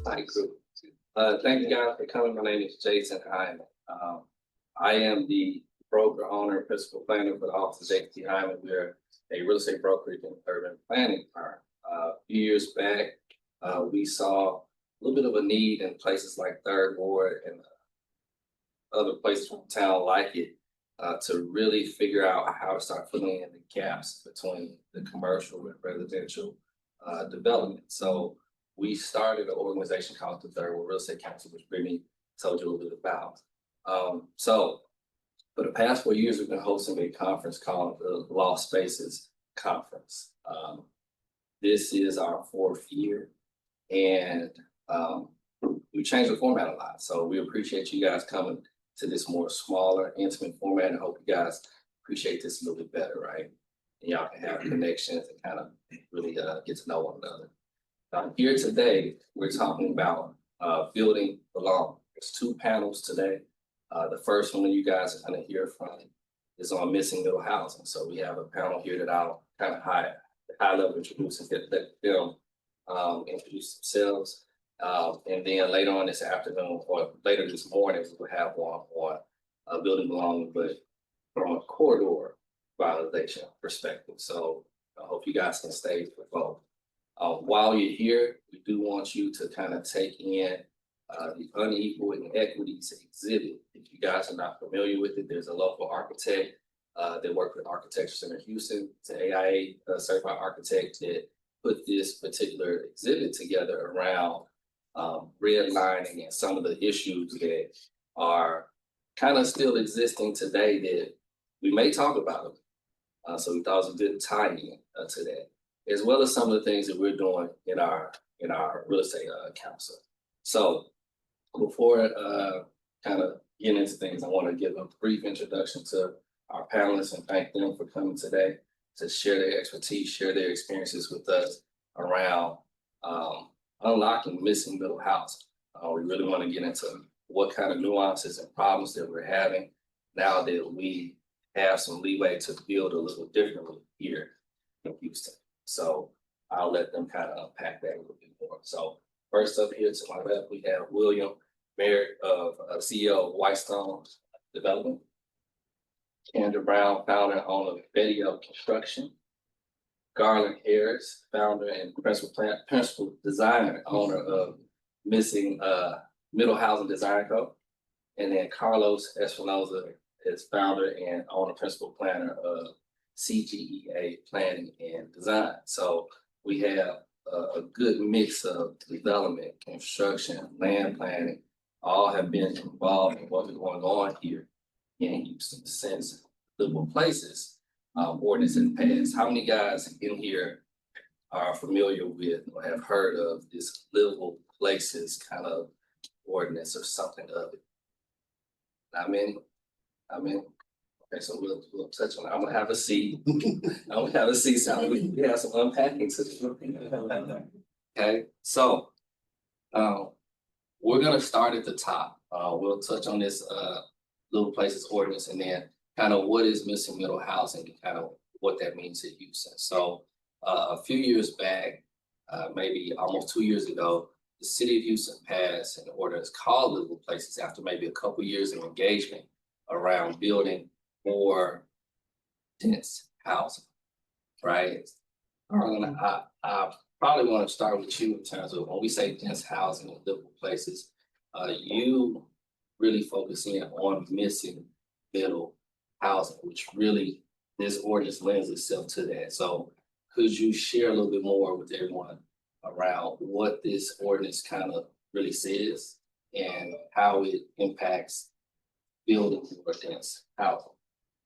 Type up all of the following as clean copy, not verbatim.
Hi, group. Thank you guys for coming. My name is Jason Hyman. I am the broker, owner, and principal planner for the office of Jason Hyman. We're a real estate brokerage and urban planning firm. A few years back, we saw a little bit of a need in places like Third Ward and other places from town like it to really figure out how to start filling in the gaps between the commercial and residential development. So we started an organization called the Third World Real Estate Council, which Brittany told you a little bit about. So for the past 4 years, we've been hosting a conference called the Lost Spaces Conference. This is our 4th year, and we changed the format a lot. So we appreciate you guys coming to this more smaller, intimate format, and hope you guys appreciate this a little bit better, right? And y'all can have connections and kind of really get to know one another. Here today, we're talking about building belong. There's 2 panels today. The first one that you guys are going to hear from is on missing middle housing. So we have a panel here that I'll kind of high level introduce and let them introduce themselves. And then later on this afternoon or later this morning, we'll have one on building belonging, but from a corridor violation perspective. So I hope you guys can stay for both. While you're here, we do want you to kind of take in the unequal inequities exhibit. If you guys are not familiar with it, there's a local architect that worked with Architecture Center Houston. It's an AIA certified architect that put this particular exhibit together around redlining and some of the issues that are kind of still existing today that we may talk about them. So we thought it was a good tie-in to that, as well as some of the things that we're doing in our real estate council. So before kind of getting into things, I want to give a brief introduction to our panelists and thank them for coming today to share their expertise, share their experiences with us around unlocking missing middle housing. We really want to get into what kind of nuances and problems that we're having now that we have some leeway to build a little differently here in Houston. So I'll let them kind of unpack that a little bit more. So first up here to my left, we have William Merritt, CEO of Whitestone Development. Kendra Brown, founder and owner of Video Construction. Garland Harris, founder and principal designer, owner of Missing Middle Housing Design Co. And then Carlos Espinoza is founder and owner principal planner of CGEA Planning and Design. So we have a good mix of development, construction, land planning, all have been involved in what's going on here in Houston since Livable Places ordinance in the past. How many guys in here are familiar with or have heard of this Livable Places kind of ordinance or something of it? Not many. Okay, so we'll touch on it. I'm gonna have a seat. So we have some unpacking to do. Okay, so we're gonna start at the top. We'll touch on this Livable Places ordinance and then kind of what is missing middle housing and kind of what that means to Houston. So a few years back, maybe almost 2 years ago, the city of Houston passed an ordinance called Livable Places after maybe a couple years of engagement around building more dense housing, right? Arlen, I probably want to start with you in terms of when we say dense housing and livable places, you really focus in on missing middle housing, which really this ordinance lends itself to that. So could you share a little bit more with everyone around what this ordinance kind of really says and how it impacts building more dense housing?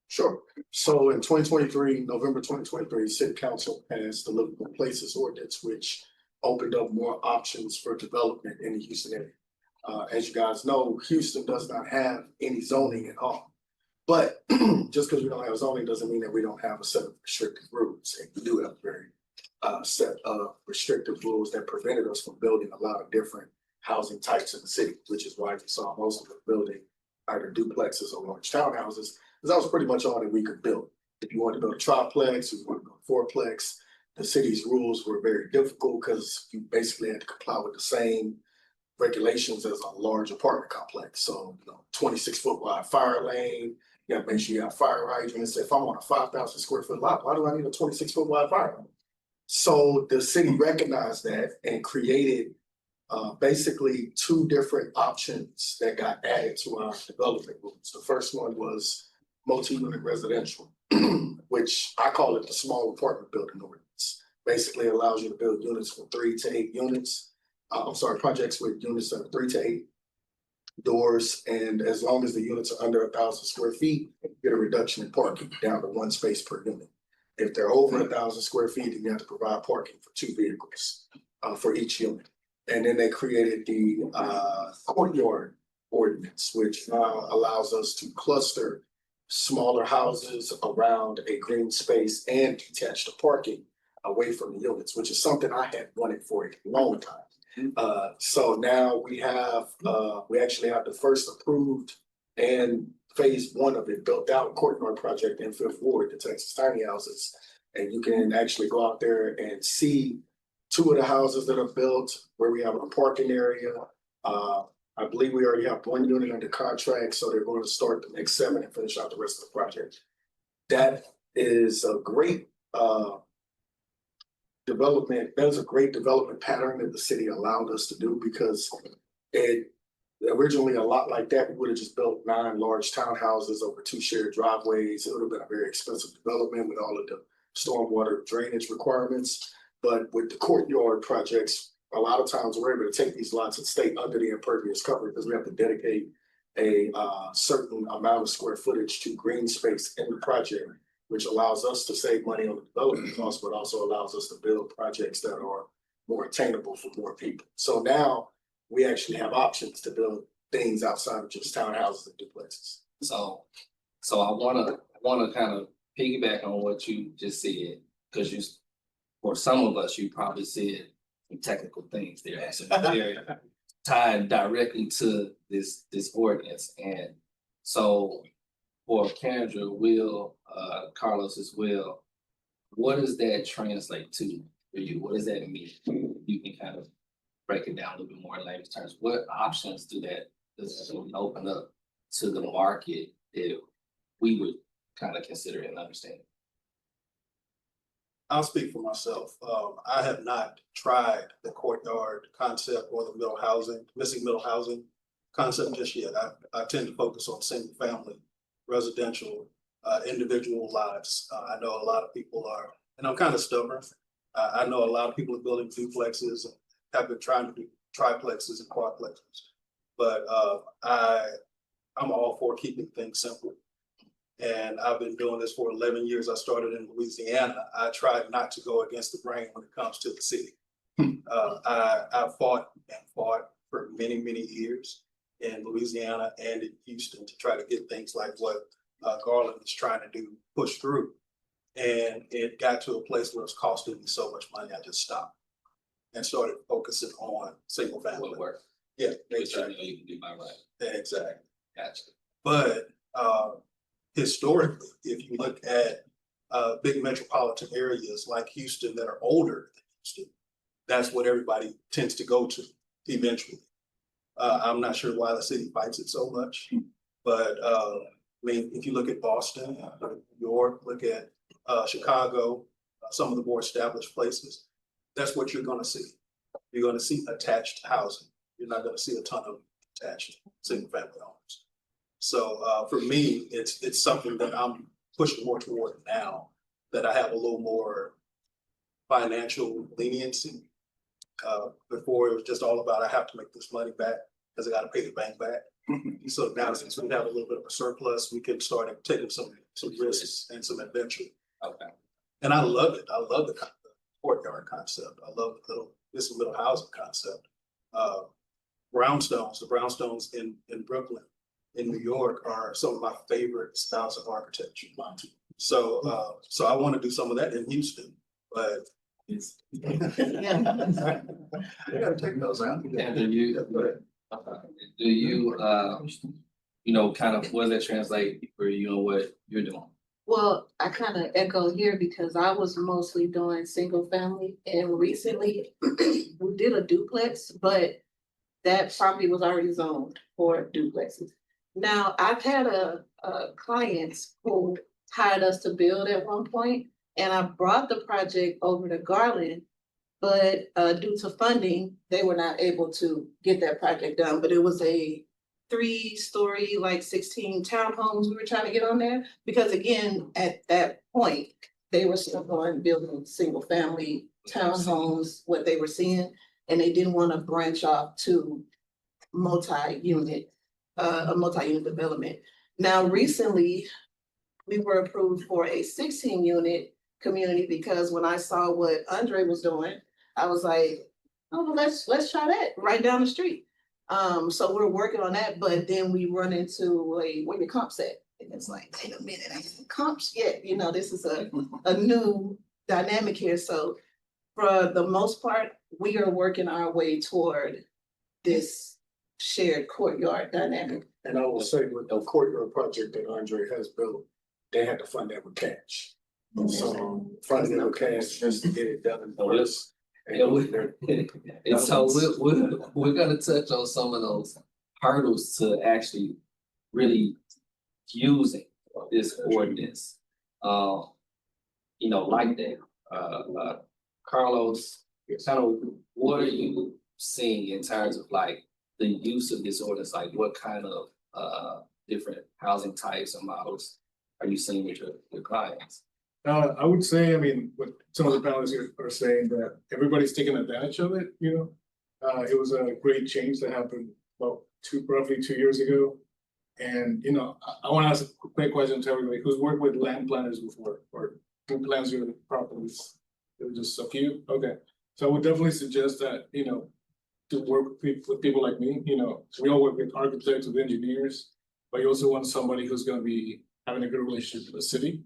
Sure. So in 2023, November 2023, City Council passed the Livable Places Ordinance, which opened up more options for development in the Houston area. As you guys know, Houston does not have any zoning at all. But just because we don't have zoning doesn't mean that we don't have a set of restrictive rules. And we do have a very set of restrictive rules that prevented us from building a lot of different housing types in the city, which is why we saw most of the building either duplexes or large townhouses, because that was pretty much all that we could build. If you wanted to build a triplex, if you wanted to build a fourplex, the city's rules were very difficult because you basically had to comply with the same regulations as a large apartment complex. So, 26-foot wide fire lane, you gotta make sure you have fire hydrants. If I'm on a 5,000 square foot lot, why do I need a 26-foot wide fire lane? So the city recognized that and created basically two different options that got added to our development rules. The first one was multi-unit residential, which I call it the small apartment building ordinance. Basically allows you to build units from 3 to 8 units. Projects with units of 3 to 8 doors, and as long as the units are under 1,000 square feet, you get a reduction in parking down to 1 space per unit. If they're over 1,000 square feet, then you have to provide parking for 2 vehicles for each unit. And then they created the courtyard ordinance, which allows us to cluster smaller houses around a green space and detach the parking away from the units, which is something I had wanted for a long time. So now we actually have the first approved and phase 1 of it built out courtyard project in 5th Ward, the Texas tiny houses. And you can actually go out there and see 2 of the houses that are built where we have a parking area. I believe we already have 1 unit under contract, so they're going to start the next 7 and finish out the rest of the project. That is a great development. That's a great development pattern that the city allowed us to do, because it originally a lot like that, we would have just built 9 large townhouses over 2 shared driveways. It would have been a very expensive development with all of the stormwater drainage requirements. But with the courtyard projects, a lot of times we're able to take these lots and stay under the impervious cover, because we have to dedicate a certain amount of square footage to green space in the project, which allows us to save money on the development costs, but also allows us to build projects that are more attainable for more people. So now we actually have options to build things outside of just townhouses and duplexes. So I wanna kind of piggyback on what you just said, because for some of us, you probably said some technical things there, so very tied directly to this ordinance. And so for Kendra, Will, Carlos as well, what does that translate to for you? What does that mean? You can kind of break it down a little bit more in layman's terms. What options does that open up to the market that we would kind of consider and understand? I'll speak for myself. I have not tried the courtyard concept or the missing middle housing concept just yet. I tend to focus on single family, residential, individual lives. I know a lot of people are, and I'm kind of stubborn. I know a lot of people are building duplexes and have been trying to do triplexes and quadplexes, but I'm all for keeping things simple. And I've been doing this for 11 years. I started in Louisiana. I tried not to go against the grain when it comes to the city. I fought for many, many years in Louisiana and in Houston to try to get things like what Garland is trying to do, push through. And it got to a place where it was costing me so much money, I just stopped and started focusing on single family work. Yeah, exactly. You can do by right. Exactly. Gotcha. But historically, if you look at big metropolitan areas like Houston that are older than Houston, that's what everybody tends to go to eventually. I'm not sure why the city fights it so much, but I mean, if you look at Boston, New York, look at Chicago, some of the more established places, that's what you're going to see. You're going to see attached housing. You're not going to see a ton of attached single family homes. So for me, it's something that I'm pushing more toward now, that I have a little more financial leniency. Before it was just all about, I have to make this money back because I got to pay the bank back. So now since we have a little bit of a surplus, we can start taking some risks and some adventure. Okay. And I love it. I love the courtyard concept. I love this little housing concept. Brownstones, the brownstones in Brooklyn, in New York, are some of my favorite styles of architecture. So I want to do some of that in Houston, but it's you gotta take those out. And do you kind of, what does that translate for you and what you're doing? Well, I kind of echo here because I was mostly doing single family, and recently we did a duplex, but that property was already zoned for duplexes. Now, I've had clients who hired us to build at one point, and I brought the project over to Garland. But due to funding, they were not able to get that project done, but it was a 3-story, like 16 townhomes we were trying to get on there. Because again, at that point, they were still going building single family townhomes, what they were seeing, and they didn't want to branch off to multi-unit, a multi-unit development. Now, recently, we were approved for a 16-unit community because when I saw what Andre was doing, I was like, oh, well, let's try that right down the street. So we're working on that, but then we run into where your comps at? And it's like, wait a minute, I haven't comps yet. You know, this is a new dynamic here. So for the most part, we are working our way toward this shared courtyard dynamic. And I will say with the courtyard project that Andre has built, they had to fund that with cash. So funding it with cash just to get it done. Yeah, and so we're gonna touch on some of those hurdles to actually really using this ordinance. You know, like that. Carlos, kind of, what are you seeing in terms of like the use of this ordinance? Like, what kind of different housing types and models are you seeing with your clients? I would say, I mean, what some of the panelists here are saying, that everybody's taking advantage of it, you know. It was a great change that happened about roughly 2 years ago. And, you know, I want to ask a quick question to everybody who's worked with land planners before, or who plans your properties. It was just a few, okay. So I would definitely suggest that, you know, to work with people like me, you know, we all work with architects, with engineers, but you also want somebody who's going to be having a good relationship with the city.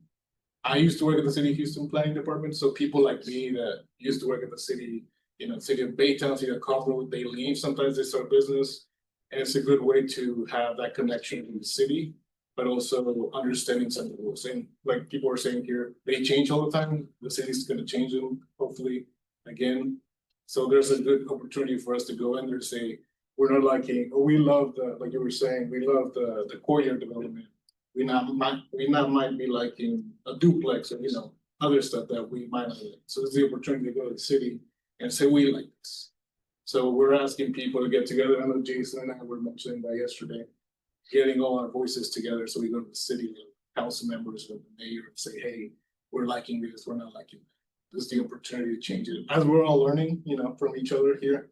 I used to work at the City of Houston Planning Department, so people like me that used to work at the city, you know, city of Baytown, city of Conroe, they leave, sometimes they start business. And it's a good way to have that connection with the city, but also understanding some of the rules. And like people are saying here, they change all the time. The city's gonna change them, hopefully, again. So there's a good opportunity for us to go in there and say, we're not liking, or we love the, like you were saying, we love the courtyard development. We might be liking a duplex or, you know, other stuff that we might not like. So there's the opportunity to go to the city and say, we like this. So we're asking people to get together. I know Jason and I were mentioning that yesterday, getting all our voices together. So we go to the city, council members, with the mayor, and say, hey, we're liking this, we're not liking that. This is the opportunity to change it. As we're all learning, you know, from each other here.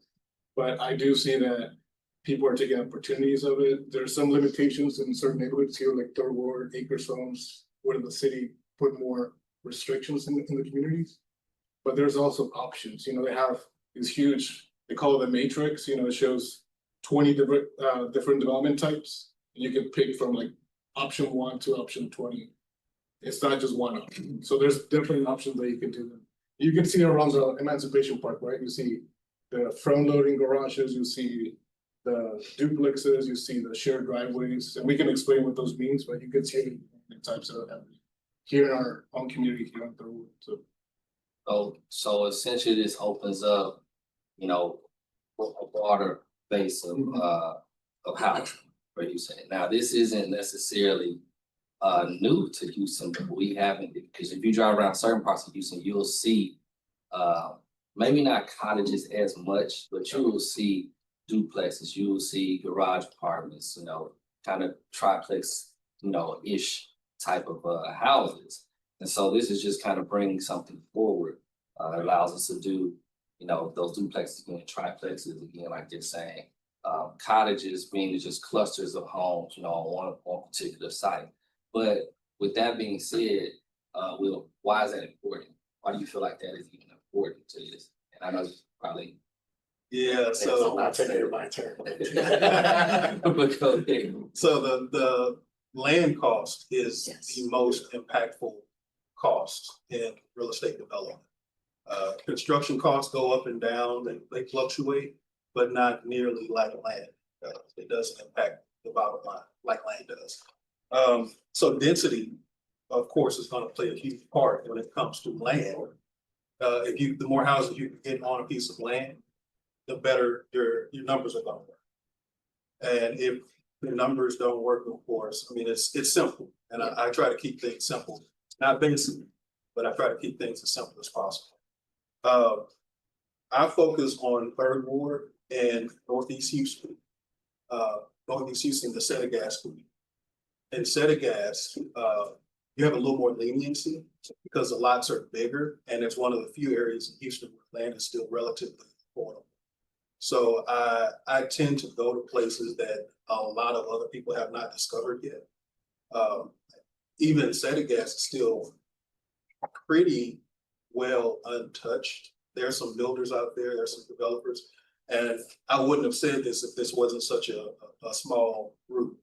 But I do see that people are taking opportunities of it. There's some limitations in certain neighborhoods here, like Third Ward, Acres Homes, where the city put more restrictions in the communities. But there's also options. You know, they have these huge, they call it a matrix. You know, it shows 20 different development types. And you can pick from like option 1 to option 20. It's not just one option. So there's different options that you can do. You can see around the Emancipation Park, right? You see the front loading garages, you see the duplexes, you see the shared driveways, and we can explain what those means, but you can see the types of here in our own community here on Third Ward. So essentially this opens up, you know, a broader base of housing, where you say. Now, this isn't necessarily new to Houston, but we haven't, because if you drive around certain parts of Houston, you'll see maybe not cottages as much, but you will see duplexes, you will see garage apartments, you know, kind of triplex, you know, ish type of houses. And so this is just kind of bringing something forward. It allows us to do, you know, those duplexes again, triplexes again, like they're saying, cottages being just clusters of homes, you know, on one particular site. But with that being said, Will, why is that important? Why do you feel like that is even important to this? And I know probably. Yeah, so. I'll take it my turn. But go ahead. So the land cost is the most impactful cost in real estate development. Construction costs go up and down, they fluctuate, but not nearly like land. It doesn't impact the bottom line like land does. So density, of course, is going to play a huge part when it comes to land. The more houses you can get on a piece of land, the better your numbers are gonna work. And if the numbers don't work, of course, I mean, it's simple, and I try to keep things simple, not basic, but I try to keep things as simple as possible. I focus on Third Ward and Northeast Houston. Northeast Houston, the Senegas community. In Senegas, you have a little more leniency because the lots are bigger, and it's one of the few areas in Houston where land is still relatively affordable. So I tend to go to places that a lot of other people have not discovered yet. Even Senegas is still pretty well untouched. There are some builders out there, there's some developers, and I wouldn't have said this if this wasn't such a small group.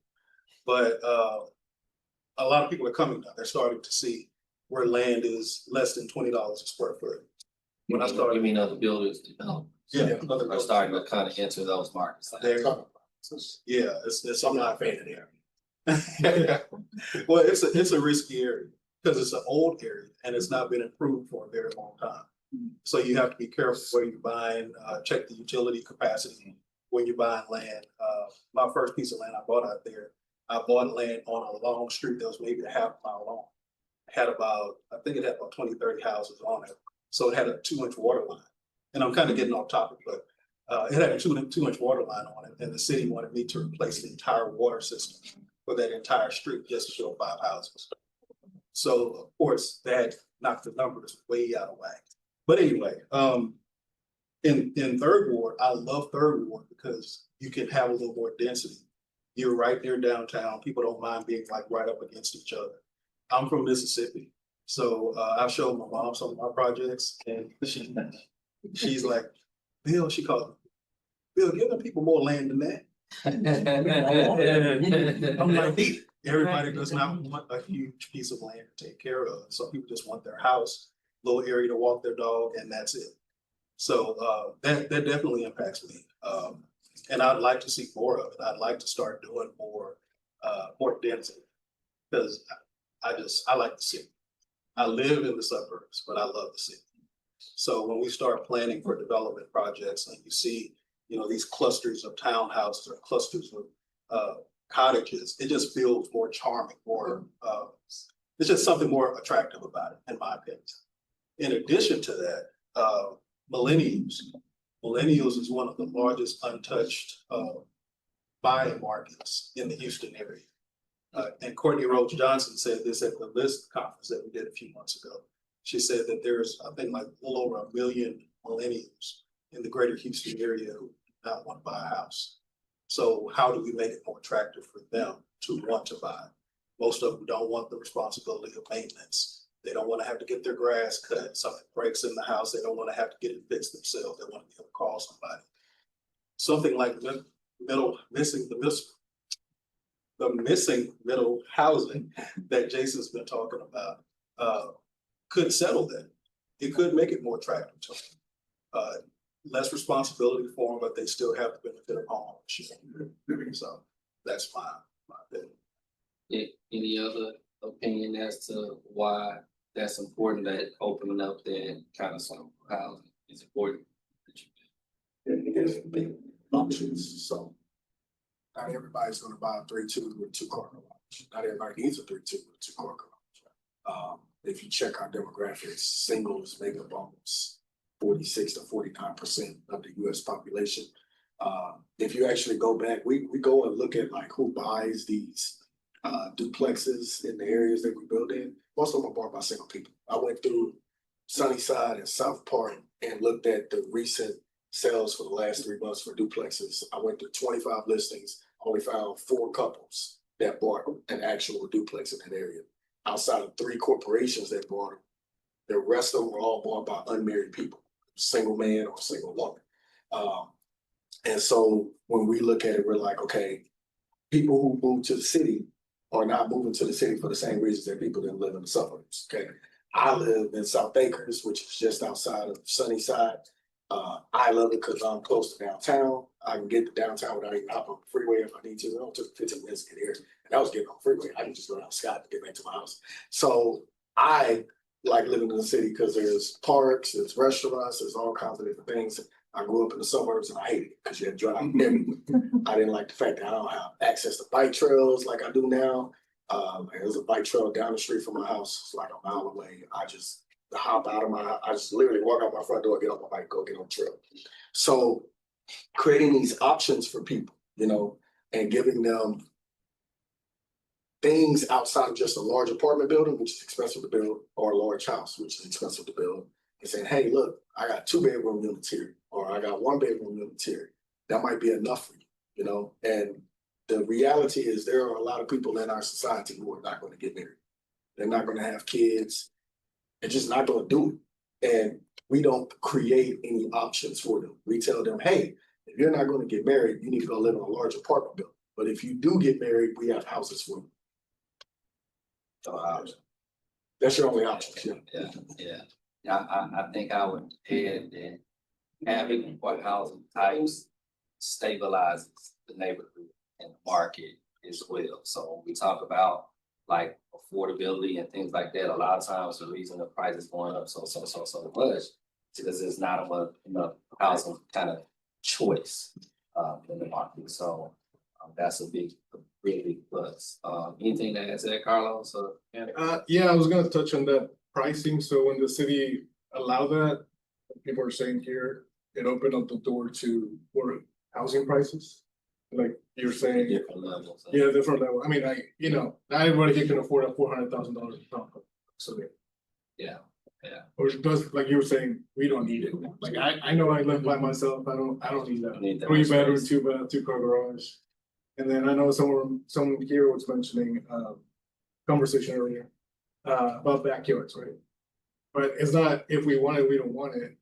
But a lot of people are coming now. They're starting to see where land is less than $20 a square foot. When I started, You mean other builders, developers? yeah, Are starting to kind of enter those markets. yeah, it's I'm not a fan of there. Well, it's a risky area because it's an old area and it's not been improved for a very long time. So you have to be careful where you're buying, check the utility capacity when you're buying land. My first piece of land I bought out there, I bought land on a long street that was maybe a half mile long. Had about, I think it had about 20, 30 houses on it. So it had a 2-inch water line. And I'm kind of getting off topic, but it had a 2-inch water line on it. And the city wanted me to replace the entire water system for that entire street just to show 5 houses. So of course that knocked the numbers way out of whack. But anyway, in Third Ward, I love Third Ward because you can have a little more density. You're right near downtown. People don't mind being like right up against each other. I'm from Mississippi. So I've showed my mom some of my projects and she's like, Bill, she calls me, Bill, give them people more land than that. I'm like, everybody does not want a huge piece of land to take care of. Some people just want their house, little area to walk their dog, and that's it. So that definitely impacts me. And I'd like to see more of it. I'd like to start doing more density because I like the city. I live in the suburbs, but I love the city. So when we start planning for development projects and you see, these clusters of townhouses or clusters of cottages, it just feels more charming, more, it's just something more attractive about it, in my opinion. In addition to that, millennials is one of the largest untouched buying markets in the Houston area. And Courtney Roach Johnson said this at the LIST conference that we did a few months ago. She said that there's, I think, like a little over 1 million millennials in the greater Houston area who do not want to buy a house. So how do we make it more attractive for them to want to buy? Most of them don't want the responsibility of maintenance. They don't want to have to get their grass cut. Something breaks in the house. They don't want to have to get it fixed themselves. They want to be able to call somebody. Something like the missing middle housing that Jason's been talking about could settle that. It could make it more attractive to them. Less responsibility for them, but they still have the benefit of home ownership. So that's my opinion. Any other opinion as to why that's important, that opening up that kind of some housing is important? It gives big options, so not everybody's gonna buy a 3-2 with 2-car garage. Not everybody needs a 3-2 with 2-car garage. If you check our demographics, singles make up almost 46 to 49% of the US population. If you actually go back, we go and look at like who buys these duplexes in the areas that we build in. Most of them are bought by single people. I went through Sunnyside and South Park and looked at the recent sales for the last 3 months for duplexes. I went to 25 listings, only found 4 couples that bought an actual duplex in that area. Outside of 3 corporations that bought them, the rest of them were all bought by unmarried people, single man or single woman. And so when we look at it, we're like, okay, people who move to the city are not moving to the city for the same reasons that people that live in the suburbs. Okay, I live in South Acres, which is just outside of Sunnyside. I love it because I'm close to downtown. I can get to downtown without even hopping on the freeway if I need to. It only took 15 minutes to get here. And I was getting on the freeway. I can just go down Scott to get back to my house. So I like living in the city because there's parks, there's restaurants, there's all kinds of different things. I grew up in the suburbs and I hated it because you had to drive everywhere. I didn't like the fact that I don't have access to bike trails like I do now. There's a bike trail down the street from my house, it's like a mile away. I just hop out of I just literally walk out my front door, get on my bike, go get on the trail. So creating these options for people, you know, and giving them things outside of just a large apartment building, which is expensive to build, or a large house, which is expensive to build, and saying, hey, look, I got 2-bedroom units here, or I got 1-bedroom units here. That might be enough for you, you know? And the reality is there are a lot of people in our society who are not going to get married. They're not going to have kids. They're just not going to do it. And we don't create any options for them. We tell them, hey, if you're not going to get married, you need to go live in a large apartment building. But if you do get married, we have houses for you. That's your only option. Yeah, I think I would add that having what housing types stabilizes the neighborhood and the market as well. So when we talk about like affordability and things like that, a lot of times the reason the price is going up so much is because there's not enough housing kind of choice in the market. So that's a really big plus. Anything to add to that, Carlos? Or Yeah, I was gonna touch on that pricing. So when the city allowed that, people are saying here, it opened up the door to more housing prices. Like you're saying, different levels. yeah, different level. I mean, not everybody here can afford a $400,000 apartment. So Yeah. or it does, like you were saying, we don't need it. Like I know I live by myself. I don't need that. Need that 3-bedroom, space. 2-car garage. And then I know someone here was mentioning conversation earlier about backyards, right? But it's not if we want it, we don't want it.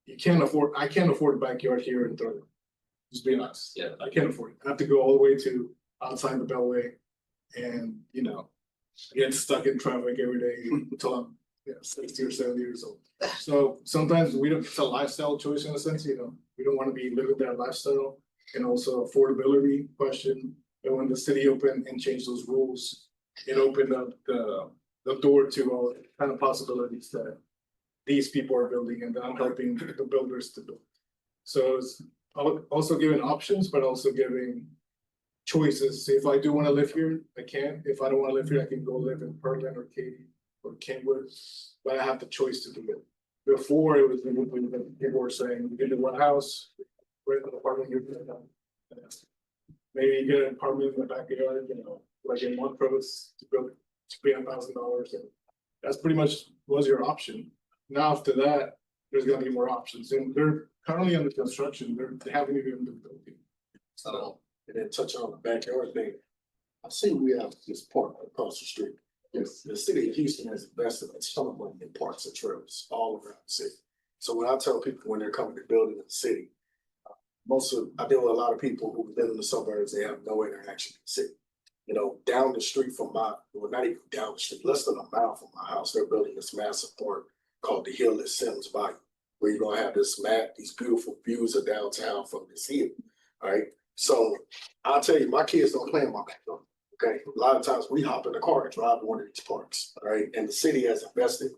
I can't afford a backyard here in Thurman. Just being honest. Yeah. I can't afford it. I have to go all the way to outside the Beltway and get stuck in traffic every day until I'm 60 or 70 years old. So sometimes it's a lifestyle choice in a sense, we don't want to be living that lifestyle, and also affordability question. And when the city opened and changed those rules, it opened up the door to all kind of possibilities that these people are building, and that I'm helping the builders to build. So it's also giving options, but also giving choices. If I do want to live here, I can. If I don't want to live here, I can go live in Portland or Katy or Kenwood, but I have the choice to do it. Before it was people were saying you can do one house, rent an apartment, maybe you get an apartment in the backyard, like in Montrose to build to pay $1,000, and that's pretty much was your option. Now after that, there's gonna be more options, and they're currently under construction. They haven't even been built yet. So, and then touch on the backyard thing. I see we have this park across the street. Yes, the city of Houston has invested a ton of money in parks and trails all around the city. So when I tell people when they're coming to build in the city, I deal with a lot of people who live in the suburbs, they have no interaction with the city. Down the street from not even down the street, less than a mile from my house, they're building this massive park called the Hill at Sims Bayou, where you're gonna have these beautiful views of downtown from this hill. All right. So I'll tell you, my kids don't play in my backyard. Okay. A lot of times we hop in the car and drive to one of these parks. All right. And the city has invested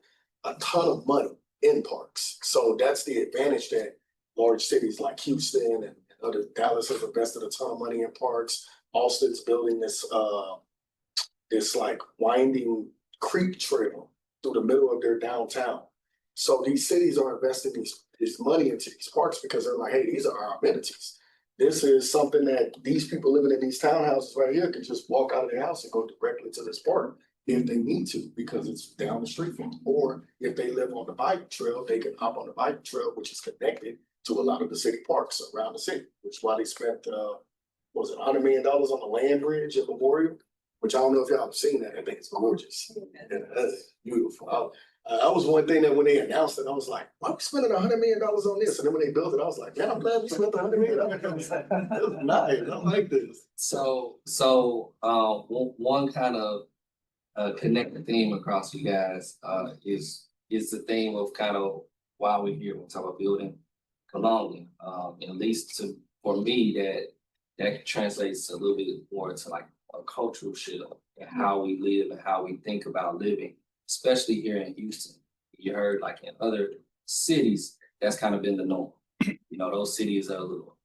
a ton of money in parks. So that's the advantage that large cities like Houston and other Dallas has invested a ton of money in parks. Austin's building this like winding creek trail through the middle of their downtown. So these cities are investing this money into these parks because they're like, hey, these are our amenities. This is something that these people living in these townhouses right here can just walk out of their house and go directly to this park if they need to, because it's down the street from them. Or if they live on the bike trail, they can hop on the bike trail, which is connected to a lot of the city parks around the city, which is why they spent, $100 million on the land bridge at Memorial, which I don't know if y'all have seen that. I think it's gorgeous. And that's beautiful. That was one thing that when they announced it, I was like, why are we spending $100 million on this? And then when they built it, I was like, man, I'm glad we spent $100 million on this. It was nice. I like this. So one kind of connected theme across you guys is the theme of kind of why we're here when we talk about building belonging. At least for me, that translates a little bit more to like a cultural shift and how we live and how we think about living, especially here in Houston. You heard like in other cities, that's kind of been the norm. you know, those cities are a little,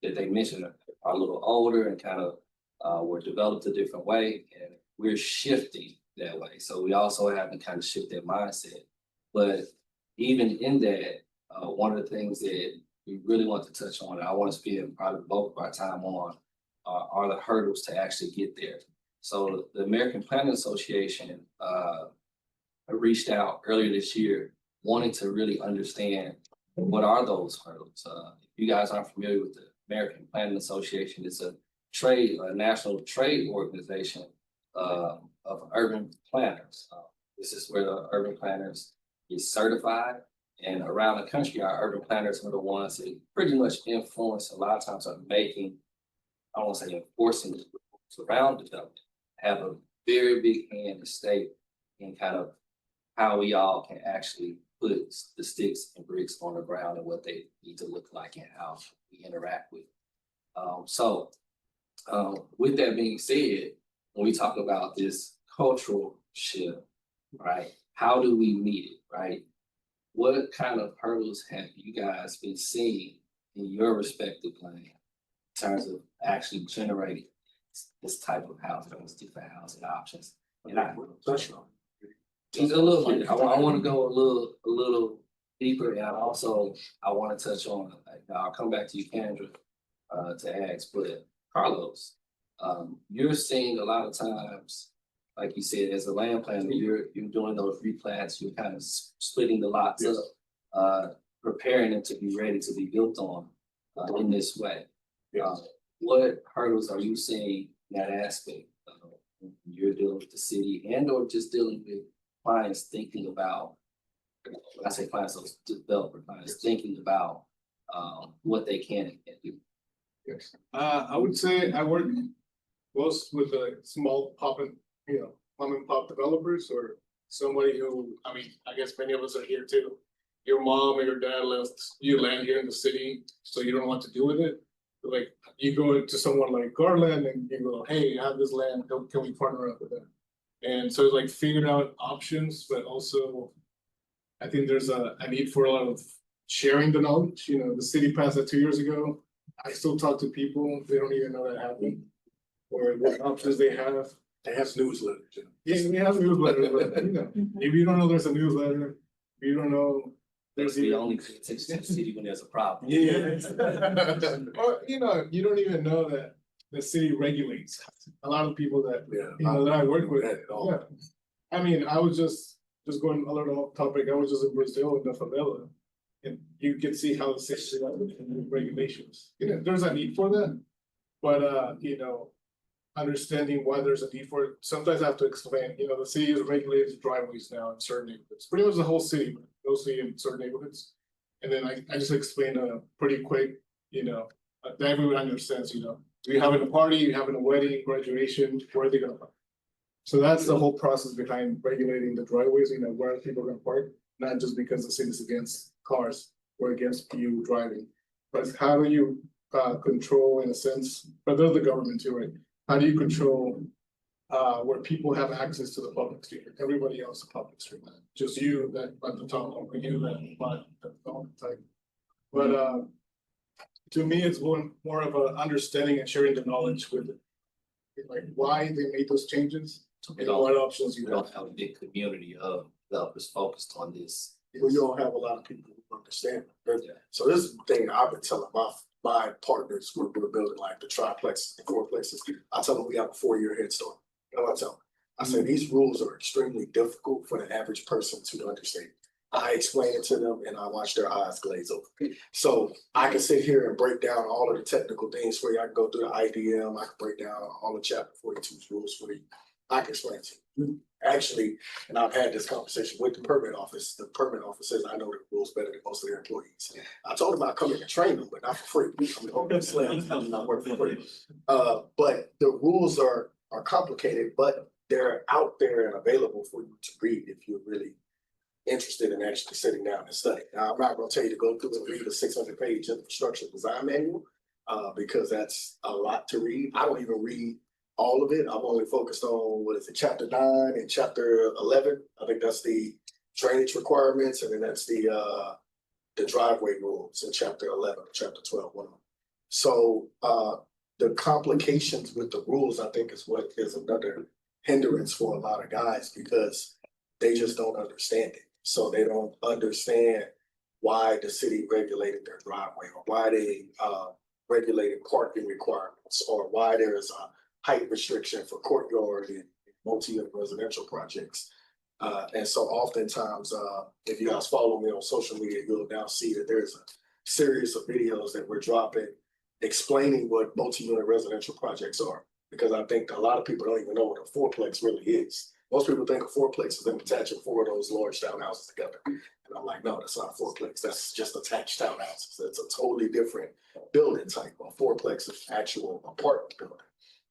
that they mentioned are a little older and kind of were developed a different way, and we're shifting that way. So we also have to kind of shift that mindset. But even in that, one of the things that we really want to touch on, and I want to spend probably both of our time on, are the hurdles to actually get there. So the American Planning Association reached out earlier this year, wanting to really understand what are those hurdles. If you guys aren't familiar with the American Planning Association, it's a national trade organization of urban planners. This is where the urban planners get certified, and around the country, our urban planners are the ones that pretty much influence a lot of times are making, I don't want to say enforcing the rules around development, have a very big hand to stay in kind of how we all can actually put the sticks and bricks on the ground and what they need to look like and how we interact with. With that being said, when we talk about this cultural shift, right? How do we meet it, right? What kind of hurdles have you guys been seeing in your respective plan in terms of actually generating this type of housing, these different housing options? And just a little bit. I want to go a little deeper, and I want to touch on. I'll come back to you, Kendra, to ask. But Carlos, you're seeing a lot of times, like you said, as a land planner, you're doing those replats. You're kind of splitting the lots up, preparing them to be ready to be built on in this way. What hurdles are you seeing in that aspect? When you're dealing with the city and/or just dealing with clients thinking about, when I say clients, those developer clients thinking about what they can and can't do. Yes. I would say I work most with the small mom and pop developers, or somebody who, I mean, I guess many of us are here too. Your mom or your dad left you land here in the city, so you don't know what to do with it. Like you go to someone like Garland and you go, hey, I have this land, can we partner up with them? And so like figuring out options, but also I think there's a need for a lot of sharing the knowledge. You know, the city passed that 2 years ago. I still talk to people, they don't even know that happened, or what options they have. They have newsletters. Yeah, we have newsletters, but you know, if you don't know there's a newsletter, if you don't know there's the only attention to the city when there's a problem. Yeah. Or you know, you don't even know that the city regulates. A lot of people that that I work with. Yeah. I mean, I was just going a little off topic. I was just in Brazil in the favela, and you can see how the city regulations. You know, there's a need for that, but you know, understanding why there's a need for it. Sometimes I have to explain. You know, the city is regulated driveways now in certain neighborhoods. Pretty much the whole city, but mostly in certain neighborhoods. And then I just explained pretty quick. You know, that everyone understands. You know, you're having a party, you're having a wedding, graduation. Where are they gonna park? So that's the whole process behind regulating the driveways. You know, where people are gonna park, not just because the city's against cars or against you driving, but how do you control, in a sense, but they're the government too, right? How do you control where people have access to the public street? Everybody else, the public street, just you that at the top, or you that at the top type. But to me, it's more of an understanding and sharing the knowledge with it. Like why they made those changes and what options you don't have a big community of developers focused on this. You don't have a lot of people who understand. So this is the thing I've been telling my partners when we're building like the triplexes and fourplexes. I tell them we have a 4-year head start. You know what I tell them? I say these rules are extremely difficult for the average person to understand. I explain it to them and I watch their eyes glaze over. So I can sit here and break down all of the technical things for you. I can go through the IDM. I can break down all the chapter 42's rules for you. I can explain it to you. Actually, and I've had this conversation with the permit office. The permit office says I know the rules better than most of their employees. I told them I'd come in and train them, but not for free. I'm not working for free. But the rules are complicated, but they're out there and available for you to read if you're really interested in actually sitting down and studying. Now, I'm not going to tell you to go through and read a 600-page infrastructure design manual because that's a lot to read. I don't even read all of it. I'm only focused on, chapter 9 and chapter 11. I think that's the drainage requirements, and then that's the the driveway rules in chapter 11, chapter 12, one of them. So, the complications with the rules, I think, is what is another hindrance for a lot of guys because they just don't understand it. So they don't understand why the city regulated their driveway or why they regulated parking requirements or why there is a height restriction for courtyard and multi-unit residential projects. And so oftentimes, if you guys follow me on social media, you'll now see that there's a series of videos that we're dropping explaining what multi-unit residential projects are. Because I think a lot of people don't even know what a fourplex really is. Most people think a fourplex is them attaching four of those large townhouses together. And I'm like, no, that's not a fourplex. That's just attached townhouses. That's a totally different building type. A fourplex is actual apartment building.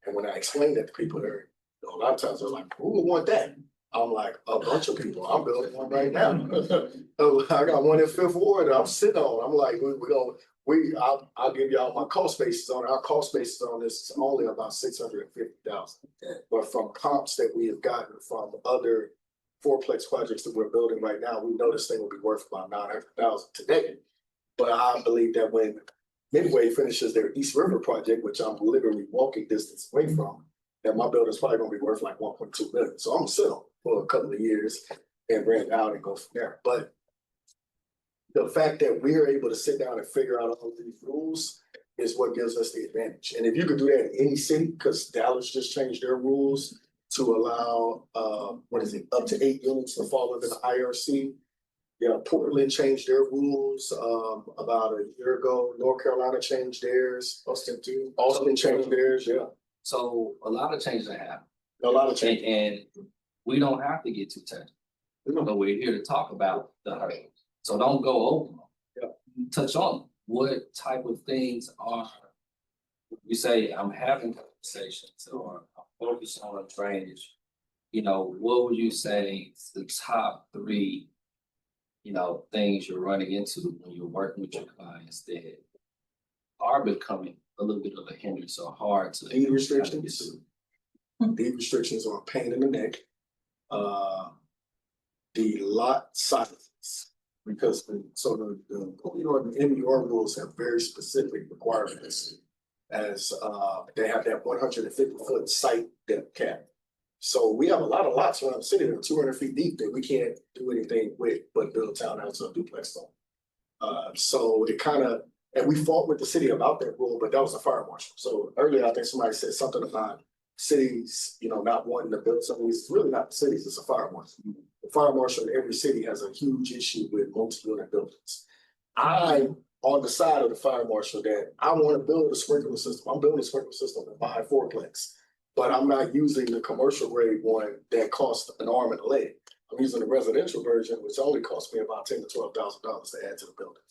And when I explain that to people, they're, a lot of times they're like, who would want that? I'm like, a bunch of people. I'm building one right now. I got one in Fifth Ward that I'm sitting on. I'm like, I'll give y'all my cost basis on it. Our cost basis on this is only about 650,000. But from comps that we have gotten from other fourplex projects that we're building right now, we know this thing will be worth about 900,000 today. But I believe that when Midway finishes their East River project, which I'm literally walking distance away from, that my building's probably gonna be worth like 1.2 million. So I'm gonna sit on for a couple of years and rent out and go from there. But the fact that we're able to sit down and figure out all these rules is what gives us the advantage. And if you could do that in any city, because Dallas just changed their rules to allow, up to 8 units to fall under the IRC. Yeah, Portland changed their rules about a year ago. North Carolina changed theirs. Austin too. Austin changed theirs, yeah. So a lot of changes have happened. A lot of change. And we don't have to get too technical. But we're here to talk about the hurdles. So don't go over them. Yeah. Touch on them. What type of things are, you say, I'm having conversations or I'm focused on drainage. You know, what would you say is the top 3, things you're running into when you're working with your clients that are becoming a little bit of a hindrance or hard to Deed restrictions. Deed restrictions are a pain in the neck. The lot sizes, because the MUR rules have very specific requirements as they have that 150-foot site depth cap. So we have a lot of lots around the city that are 200 feet deep that we can't do anything with but build townhouses or duplex on. So it kind of, and we fought with the city about that rule, but that was the fire marshal. So earlier, I think somebody said something about cities, not wanting to build some of these. It's really not the cities, it's a fire marshal. The fire marshal in every city has a huge issue with multi-unit buildings. I'm on the side of the fire marshal that I want to build a sprinkler system. I'm building a sprinkler system in my fourplex, but I'm not using the commercial grade one that costs an arm and a leg. I'm using the residential version, which only cost me about $10,000 to $12,000 to add to the building.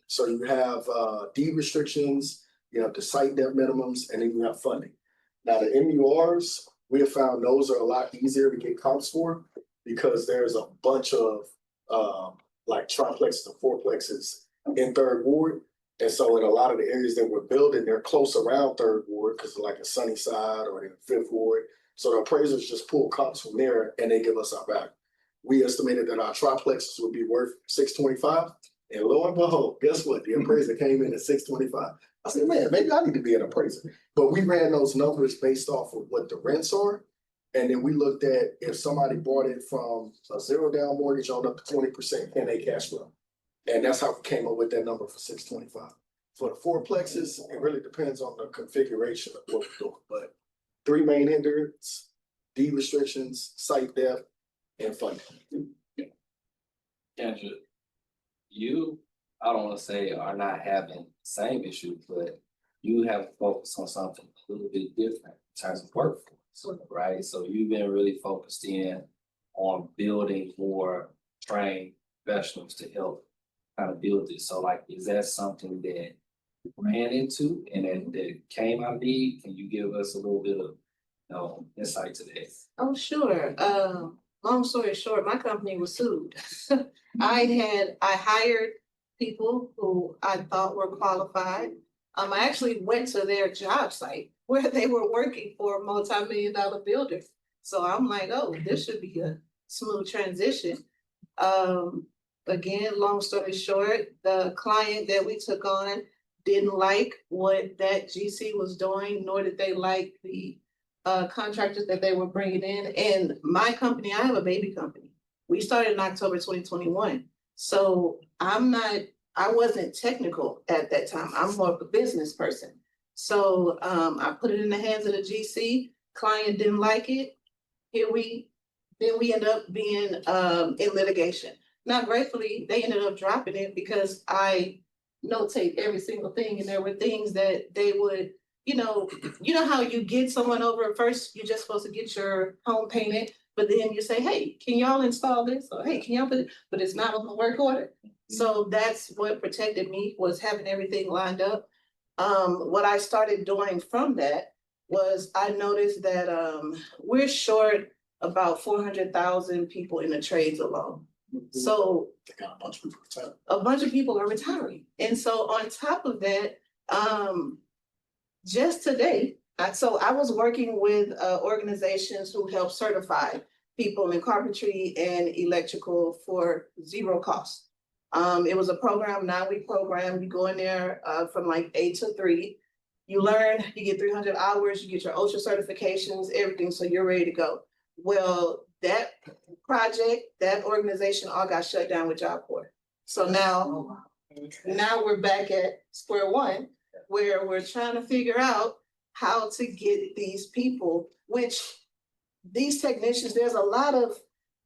So you have deed restrictions, you have the site depth minimums, and then you have funding. Now the MURs, we have found those are a lot easier to get comps for because there's a bunch of like triplexes and fourplexes in Third Ward. And so in a lot of the areas that we're building, they're close around Third Ward because like a Sunnyside or in Fifth Ward. So the appraisers just pull comps from there and they give us our value. We estimated that our triplexes would be worth $625. And lo and behold, guess what? The appraiser came in at $625. I said, man, maybe I need to be an appraiser. But we ran those numbers based off of what the rents are. And then we looked at if somebody bought it from a 0 down mortgage on up to 20%, can they cash flow? And that's how we came up with that number for $625. For the fourplexes, it really depends on the configuration of what we're doing. But 3 main hindrances, deed restrictions, site depth, and funding. Kendra, you, I don't want to say are not having the same issue, but you have focused on something a little bit different in terms of workforce, right? So you've been really focused in on building more trained professionals to help kind of build this. So like, is that something that you ran into and that came out of need? Can you give us a little bit of insight to that? Oh, sure. Long story short, my company was sued. I hired people who I thought were qualified. I actually went to their job site where they were working for a multi-million-dollar builder. So I'm like, oh, this should be a smooth transition. again, long story short, the client that we took on didn't like what that GC was doing, nor did they like the contractors that they were bringing in. And my company, I have a baby company. We started in October 2021. So I wasn't technical at that time. I'm more of a business person. So I put it in the hands of the GC, client didn't like it. Then we end up being in litigation. Now gratefully, they ended up dropping it because I notate every single thing, and there were things that they would, you know how you get someone over first, you're just supposed to get your home painted, but then you say, hey, can y'all install this? Or hey, can y'all put it, but it's not on the work order. So that's what protected me, was having everything lined up. What I started doing from that was I noticed that we're short about 400,000 people in the trades alone. So They got a bunch of people retired. a bunch of people are retiring. And so on top of that, just today, I was working with organizations who help certify people in carpentry and electrical for zero cost. It was a program, 9-week program. You go in there from like 8 to 3. You learn, you get 300 hours, you get your OSHA certifications, everything, so you're ready to go. Well, that project, that organization all got shut down with Job Corps. So now we're back at square one, where we're trying to figure out how to get these people, which these technicians, there's a lot of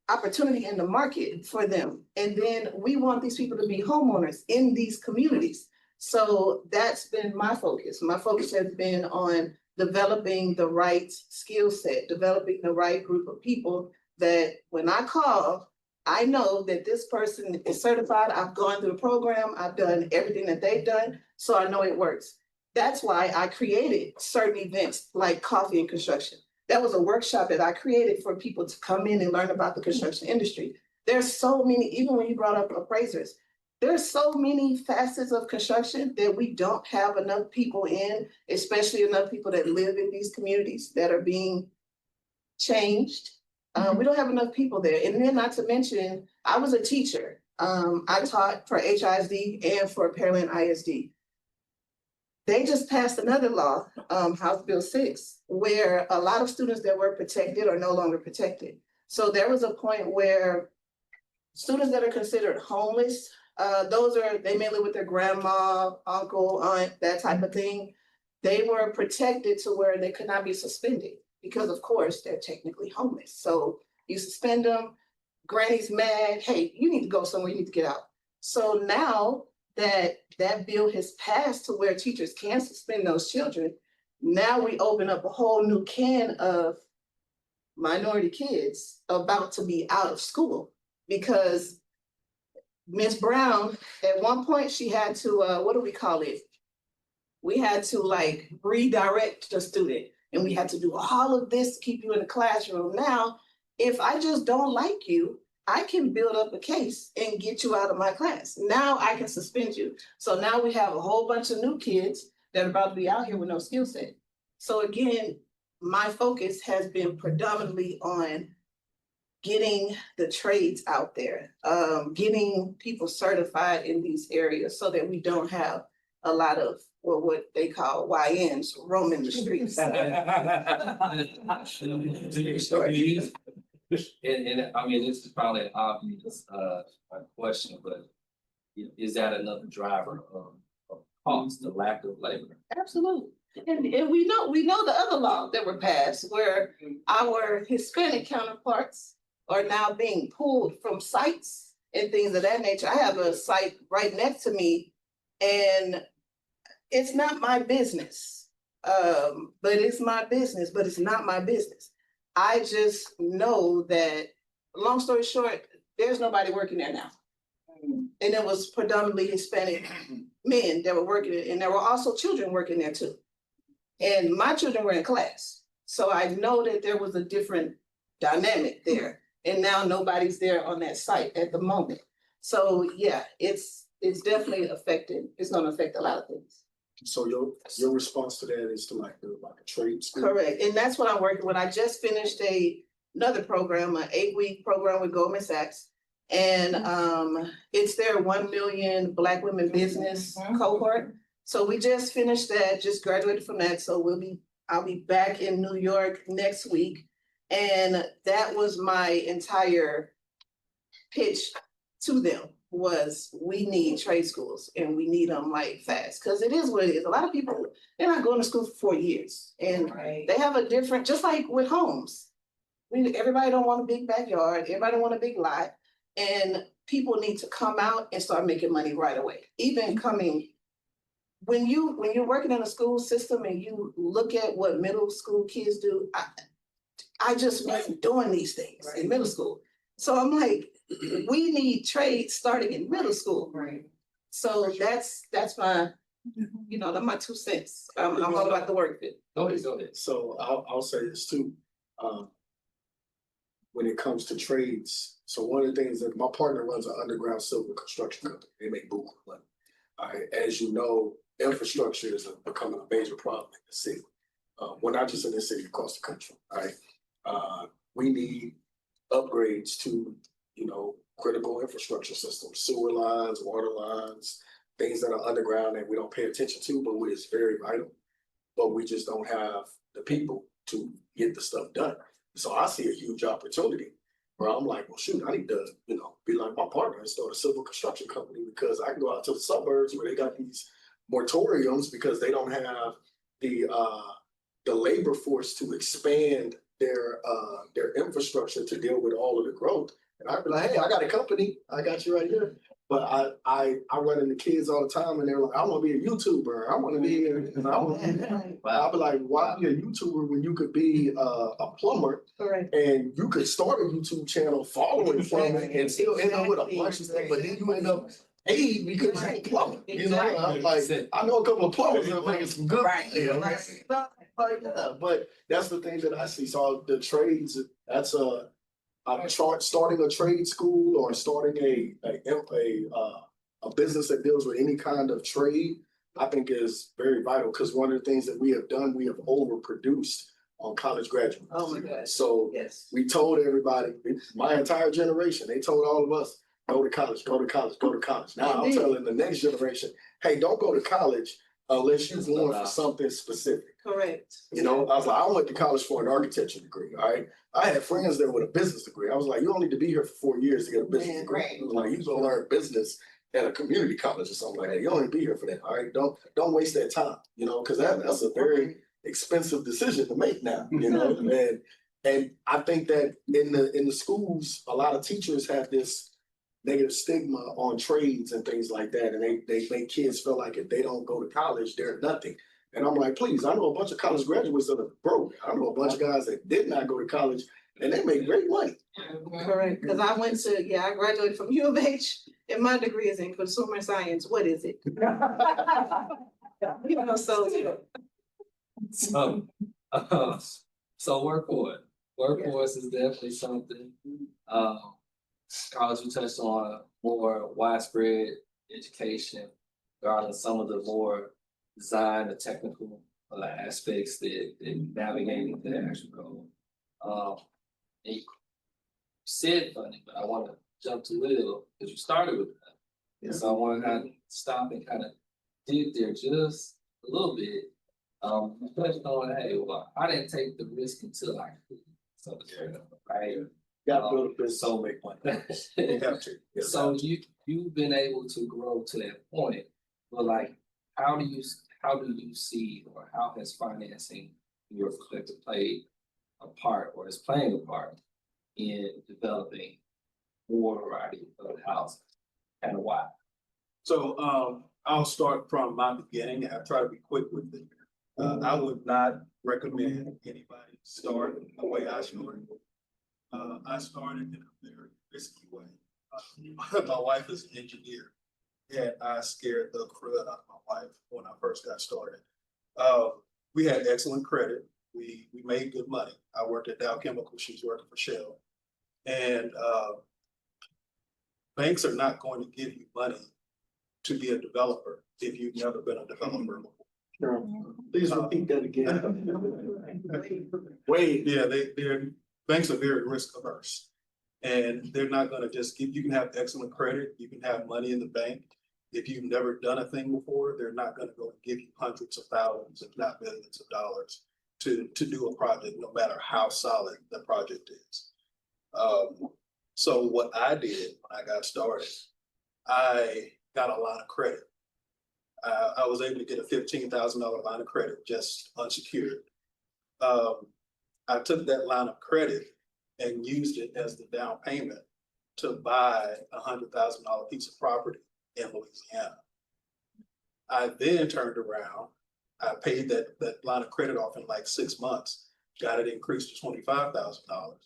opportunity in the market for them. And then we want these people to be homeowners in these communities. So that's been my focus. My focus has been on developing the right skill set, developing the right group of people that when I call, I know that this person is certified. I've gone through the program. I've done everything that they've done, so I know it works. That's why I created certain events like Coffee and Construction. That was a workshop that I created for people to come in and learn about the construction industry. There's so many, even when you brought up appraisers, there's so many facets of construction that we don't have enough people in, especially enough people that live in these communities that are being changed. We don't have enough people there. And then not to mention, I was a teacher. I taught for HISD and for Pearland ISD. They just passed another law, House Bill 6, where a lot of students that were protected are no longer protected. So there was a point where students that are considered homeless, they may live with their grandma, uncle, aunt, that type of thing. They were protected to where they could not be suspended because, of course, they're technically homeless. So you suspend them, granny's mad, hey, you need to go somewhere, you need to get out. So now that bill has passed to where teachers can suspend those children, now we open up a whole new can of minority kids about to be out of school because Ms. Brown, at one point, she had to, what do we call it? We had to like redirect the student, and we had to do all of this to keep you in the classroom. Now, if I just don't like you, I can build up a case and get you out of my class. Now I can suspend you. So now we have a whole bunch of new kids that are about to be out here with no skill set. So again, my focus has been predominantly on getting the trades out there, getting people certified in these areas so that we don't have a lot of what they call YNs roaming the streets. And I mean, this is probably an obvious question, but is that another driver of cost, the lack of labor? Absolutely. And we know the other law that were passed where our Hispanic counterparts are now being pulled from sites and things of that nature. I have a site right next to me, and it's not my business. But it's my business, but it's not my business. I just know that, long story short, there's nobody working there now. And it was predominantly Hispanic men that were working there, and there were also children working there too. And my children were in class. So I know that there was a different dynamic there. And now nobody's there on that site at the moment. So yeah, it's definitely affected. It's gonna affect a lot of things. So your response to that is to like a trade school? Correct, and that's what I'm working with. I just finished another program, an 8-week program with Goldman Sachs. And it's their 1 million Black women business cohort. So we just finished that, just graduated from that, so I'll be back in New York next week. And that was my entire pitch to them, was we need trade schools and we need them like fast, because it is what it is. A lot of people, they're not going to school for 4 years, and they have a different, just like with homes. Everybody don't want a big backyard, everybody don't want a big lot, and people need to come out and start making money right away. Even coming, when you're working in a school system and you look at what middle school kids do, I just wasn't doing these things in middle school. So I'm like, we need trades starting in middle school. Right. So that's my, that's my 2 cents. I'm all about the work fit. Go ahead. So I'll say this too. When it comes to trades, so one of the things that my partner runs an underground civil construction company. They make buku money. All right, as you know, infrastructure is becoming a major problem in the city. Well, not just in the city, across the country. All right, we need upgrades to, critical infrastructure systems, sewer lines, water lines, things that are underground that we don't pay attention to, but it's very vital. But we just don't have the people to get the stuff done. So I see a huge opportunity where I'm like, well, shoot, I need to, be like my partner and start a civil construction company, because I can go out to the suburbs where they got these moratoriums because they don't have the labor force to expand their infrastructure to deal with all of the growth. And I'd be like, hey, I got a company, I got you right here. But I run into kids all the time and they're like, I want to be a YouTuber. I want to be, and I'll be like, why be a YouTuber when you could be a plumber? Correct. And you could start a YouTube channel following from it and still end up with a bunch of stuff, but then you end up paid because you're a plumber. I'm like, I know a couple of plumbers that are making some good money. But that's the thing that I see. So the trades, that's starting a trade school or starting a business that deals with any kind of trade, I think is very vital, because one of the things that we have done, we have overproduced on college graduates. Oh my God. So yes, we told everybody, my entire generation, they told all of us, go to college, go to college, go to college. Now I'm telling the next generation, hey, don't go to college unless you're going for something specific. correct. I was like, I went to college for an architecture degree, all right? I had friends there with a business degree. I was like, you don't need to be here for 4 years to get a business degree. I was like, you go learn business at a community college or something like that. You don't need to be here for that, all right? Don't waste that time, because that's a very expensive decision to make now, and I think that in the schools, a lot of teachers have this negative stigma on trades and things like that, and they make kids feel like if they don't go to college, they're nothing. And I'm like, please, I know a bunch of college graduates that are broke. I know a bunch of guys that did not go to college and they make great money. Correct, because I graduated from U of H and my degree is in consumer science. What is it? So workforce is definitely something. Carlos, you touched on more widespread education, regarding some of the more design, the technical aspects that navigating the actual goal. And you said funding, but I want to jump to it because you started with that. Yeah. So I want to kind of stop and kind of dig there just a little bit. You touched on, hey, well, I didn't take the risk until I could. So, right? Got to build a business so make money. You have to. So you've been able to grow to that point, but like, how do you see, or how has financing in your perspective played a part, or is playing a part in developing more variety of housing, and why? So I'll start from my beginning. I try to be quick with it. I would not recommend anybody start the way I started. I started in a very risky way. My wife is an engineer, and I scared the crud out of my wife when I first got started. We had excellent credit. We made good money. I worked at Dow Chemical. She's working for Shell. And banks are not going to give you money to be a developer if you've never been a developer before. Please repeat that again. Wait. Yeah, banks are very risk averse. And they're not gonna just give, you can have excellent credit, you can have money in the bank. If you've never done a thing before, they're not gonna go and give you hundreds of thousands, if not millions of dollars to do a project, no matter how solid the project is. So what I did when I got started, I got a line of credit. I was able to get a $15,000 line of credit, just unsecured. I took that line of credit and used it as the down payment to buy $100,000 piece of property in Louisiana. I then turned around, I paid that line of credit off in like 6 months, got it increased to $25,000.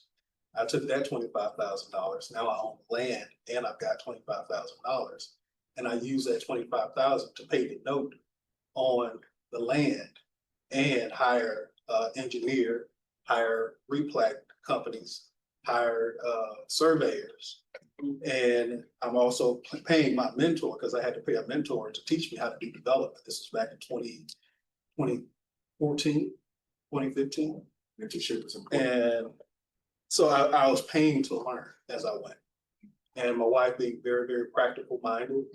I took that $25,000, now I own land and I've got $25,000. And I use that $25,000 to pay the note on the land and hire engineer, hire replat companies, hire surveyors. And I'm also paying my mentor, because I had to pay a mentor to teach me how to do development. This was back in 2014, 2015. Mentorship is important. And so I was paying to learn as I went. And my wife, being very, very practical minded,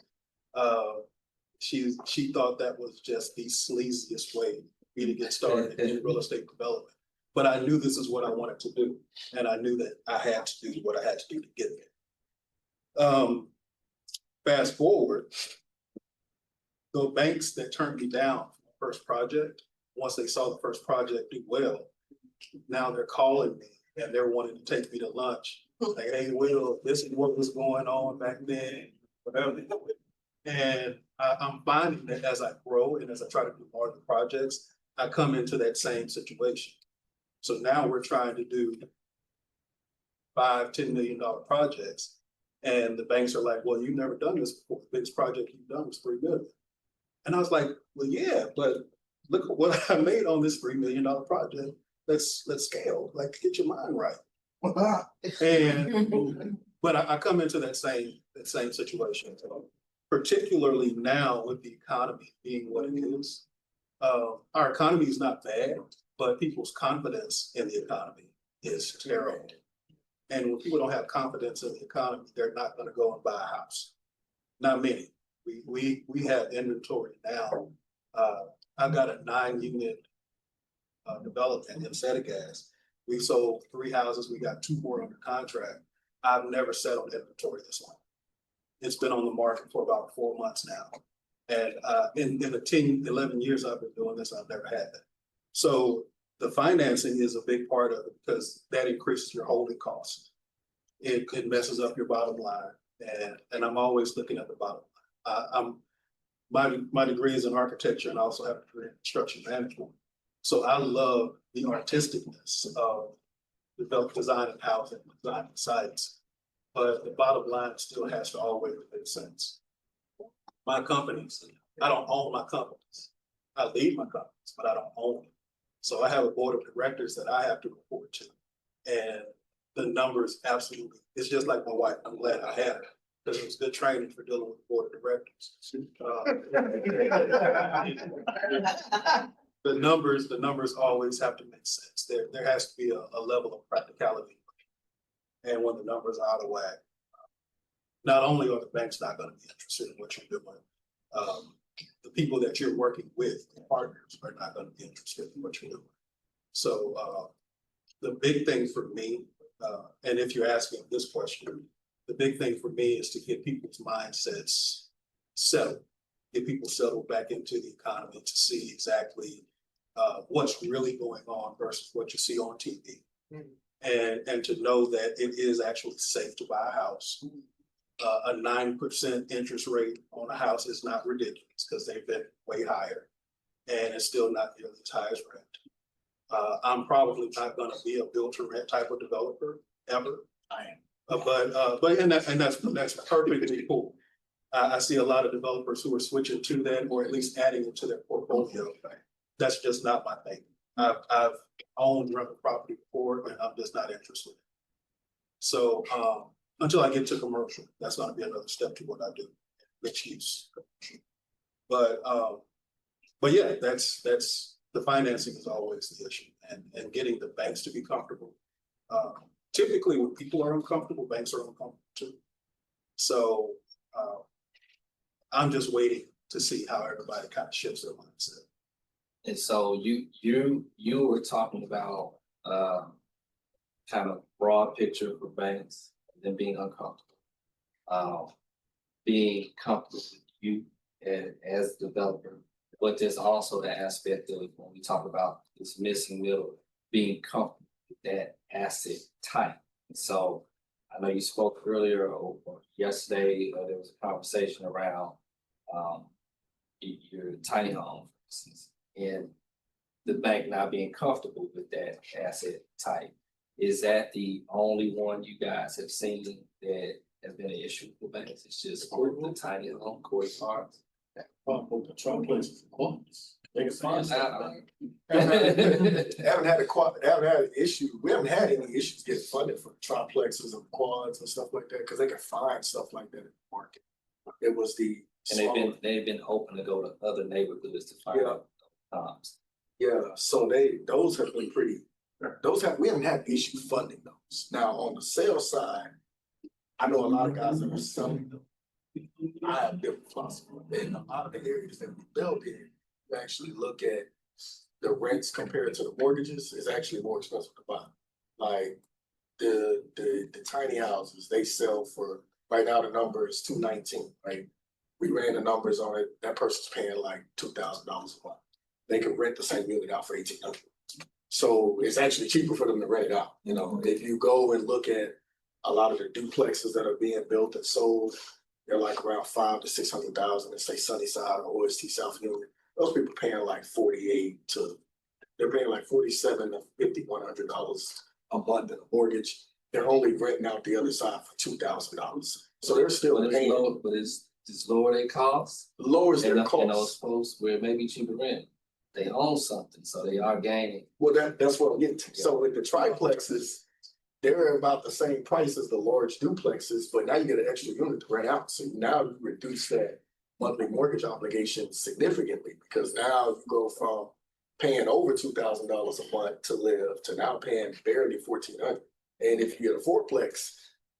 she thought that was just the sleaziest way for me to get started in real estate development. But I knew this is what I wanted to do. And I knew that I had to do what I had to do to get there. Fast forward, the banks that turned me down for the first project, once they saw the first project do well, now they're calling me and they're wanting to take me to lunch. Like, hey, Will, this is what was going on back then, whatever. And I'm finding that as I grow and as I try to do more of the projects, I come into that same situation. So now we're trying to do $5-10 million projects. And the banks are like, well, you've never done this before. The biggest project you've done was $3 million. And I was like, well, yeah, but look at what I made on this $3 million project. Let's scale, like, get your mind right. And, but I come into that same situation. Particularly now with the economy being what it is. Our economy is not bad, but people's confidence in the economy is terrible. And when people don't have confidence in the economy, they're not gonna go and buy a house. Not many. We have inventory now. I've got a 9-unit development in Settegast. We sold 3 houses, we got 2 more under contract. I've never sat on inventory this long. It's been on the market for about 4 months now. And in the 11 years I've been doing this, I've never had that. So the financing is a big part of it because that increases your holding costs. It messes up your bottom line. And I'm always looking at the bottom line. My degree is in architecture and I also have a degree in construction management. So I love the artisticness of design and housing, design and sites. But the bottom line still has to always make sense. My companies, I don't own my companies. I lead my companies, but I don't own them. So I have a board of directors that I have to report to. And the numbers absolutely, it's just like my wife. I'm glad I had her because it was good training for dealing with the board of directors. The numbers always have to make sense. There has to be a level of practicality. And when the numbers are out of whack, not only are the banks not going to be interested in what you're doing, the people that you're working with, the partners, are not going to be interested in what you're doing. So the big thing for me, and if you're asking this question, the big thing for me is to get people's mindsets settled, get people settled back into the economy to see exactly what's really going on versus what you see on TV. And to know that it is actually safe to buy a house. A 9% interest rate on a house is not ridiculous because they've been way higher and it's still not nearly as high as rent. I'm probably not going to be a build to rent type of developer ever. I am. But that's perfectly cool. I see a lot of developers who are switching to that or at least adding it to their portfolio. That's just not my thing. I've owned rental property before and I'm just not interested. So until I get to commercial, that's going to be another step to what I do, mixed use. But yeah, that's the financing is always the issue, and getting the banks to be comfortable. typically when people are uncomfortable, banks are uncomfortable too. So, I'm just waiting to see how everybody kind of shifts their mindset. And so you were talking about, kind of broad picture for banks, and then being uncomfortable. Being comfortable with you as a developer, but there's also the aspect of when we talk about this missing middle, being comfortable with that asset type. And so I know you spoke earlier or yesterday, there was a conversation around your tiny home, for instance, and the bank not being comfortable with that asset type. Is that the only one you guys have seen that has been an issue with banks? It's just the tiny home courtyards. The Trump places. They can find Haven't haven't had an issue. We haven't had any issues getting funded for triplexes and quads and stuff like that because they can find stuff like that in the market. It was the And they've been open to go to other neighborhoods to find out comps. yeah. So those have been pretty. We haven't had issue funding those. Now on the sales side, I know a lot of guys that are selling them. I have different philosophy. In a lot of the areas that we build in, you actually look at the rents compared to the mortgages, is actually more expensive to buy. Like the tiny houses, they sell for, right now the number is $219, right? We ran the numbers on it, that person's paying like $2,000 a month. They can rent the same unit out for $1,800. So it's actually cheaper for them to rent it out. You know, if you go and look at a lot of the duplexes that are being built and sold, they're like around $500,000 to $600,000 in say Sunnyside or OST South Union. Those people paying like they're paying like $4,700 to $5,100 a month in a mortgage. They're only renting out the other side for $2,000. So they're still paying. But it's lower their costs. Lowers their And those costs. folks where it may be cheaper rent, they own something, so they are gaining. Well, that's what I'm getting to. So with the triplexes, they're about the same price as the large duplexes, but now you get an extra unit to rent out. So now you reduce that monthly mortgage obligation significantly because now you go from paying over $2,000 a month to live to now paying barely $1,400. And if you get a fourplex,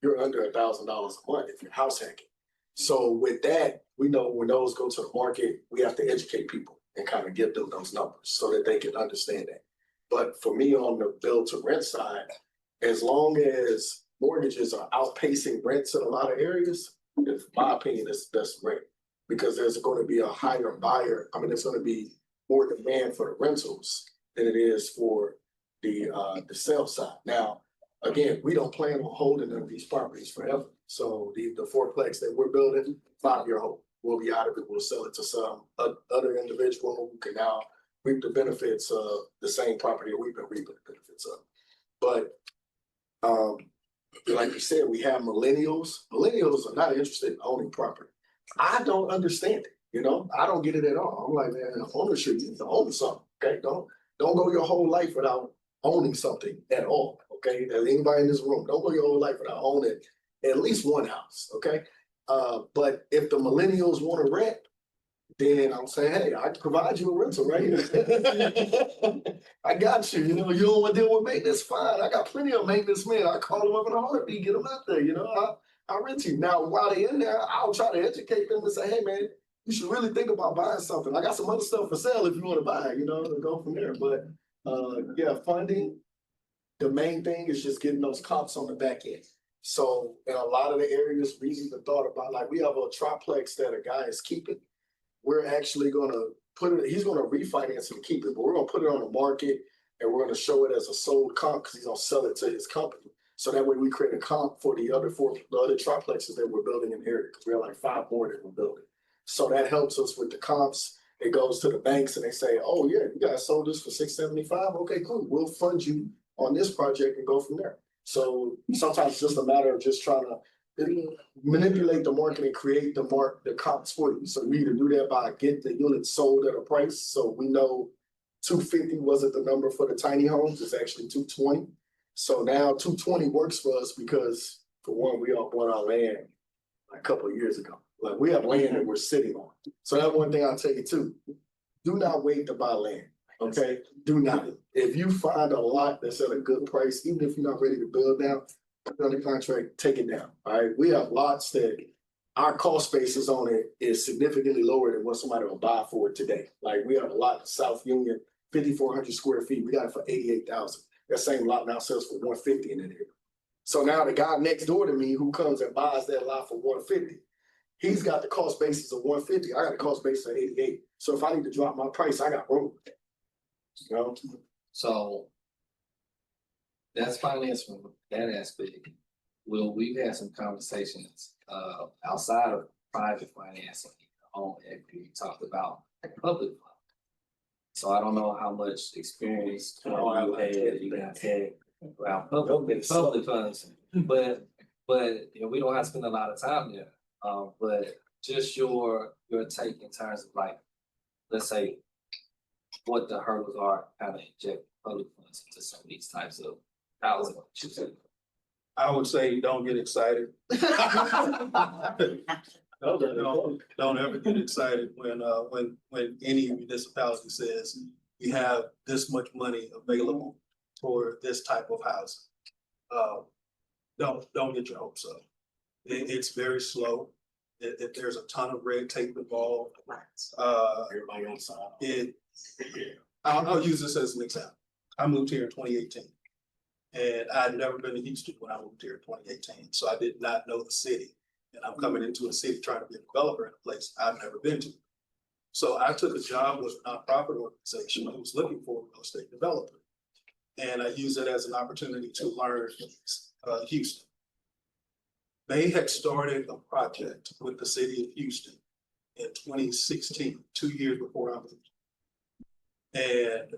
you're under $1,000 a month if you're house hacking. So with that, we know when those go to the market, we have to educate people and kind of give them those numbers so that they can understand that. But for me on the build to rent side, as long as mortgages are outpacing rents in a lot of areas, in my opinion, that's great. Because there's going to be a higher buyer. I mean, there's going to be more demand for the rentals than it is for the sale side. Now, again, we don't plan on holding none of these properties forever. So the fourplex that we're building, 5-year hold. We'll be out of it. We'll sell it to some other individual who can now reap the benefits of the same property that we've been reaping the benefits of. But like you said, we have millennials. Millennials are not interested in owning property. I don't understand it. You know, I don't get it at all. I'm like, man, ownership, you need to own something. Okay, don't go your whole life without owning something at all. Okay, as anybody in this room, don't go your whole life without owning at least one house. Okay, but if the millennials want to rent, then I'm saying, hey, I can provide you a rental, right? I got you. You know, you don't want to deal with maintenance, fine. I got plenty of maintenance men. I call them up in a heartbeat, get them out there. You know, I'll rent you. Now, while they're in there, I'll try to educate them and say, hey, man, you should really think about buying something. I got some other stuff for sale if you want to buy, you know, and go from there. But yeah, funding, the main thing is just getting those comps on the back end. So in a lot of the areas we even thought about, like we have a triplex that a guy is keeping. We're actually going to put it, he's going to refinance and keep it, but we're going to put it on the market and we're going to show it as a sold comp because he's going to sell it to his company. So that way we create a comp for the other triplexes that we're building in the area because we have like 5 more that we're building. So that helps us with the comps. It goes to the banks and they say, oh yeah, you guys sold this for $675. Okay, cool. We'll fund you on this project and go from there. So sometimes it's just a matter of just trying to manipulate the market and create the comps for you. So we either do that by get the units sold at a price. So we know 250 wasn't the number for the tiny homes, it's actually 220. So now 220 works for us because for one, we all bought our land a couple of years ago. Like we have land that we're sitting on. So that's one thing I'll tell you too. Do not wait to buy land. Okay, do not. If you find a lot that's at a good price, even if you're not ready to build now, put it under contract, take it down. All right, we have lots that our cost basis on it is significantly lower than what somebody will buy for it today. Like we have a lot in South Union, 5,400 square feet. We got it for 88,000. That same lot now sells for 150 in it here. So now the guy next door to me who comes and buys that lot for 150, he's got the cost basis of 150. I got the cost basis of 88. So if I need to drop my price, I got room. You know? So that's finance from that aspect. Well, we've had some conversations outside of private financing on equity. We talked about public funding. So I don't know how much experience you guys had around public funds, but you know, we don't have to spend a lot of time there. But just your take in terms of like, let's say, what the hurdles are, how to inject public funds into some of these types of housing. I would say, don't get excited. Don't ever get excited when any municipality says we have this much money available for this type of housing. Don't get your hopes up. It's very slow. There's a ton of red tape involved. Everybody on side. I'll use this as an example. I moved here in 2018. And I'd never been to Houston when I moved here in 2018. So I did not know the city. And I'm coming into a city trying to be a developer in a place I've never been to. So I took a job with a nonprofit organization who was looking for a real estate developer. And I used it as an opportunity to learn Houston. They had started a project with the city of Houston in 2016, 2 years before I moved. And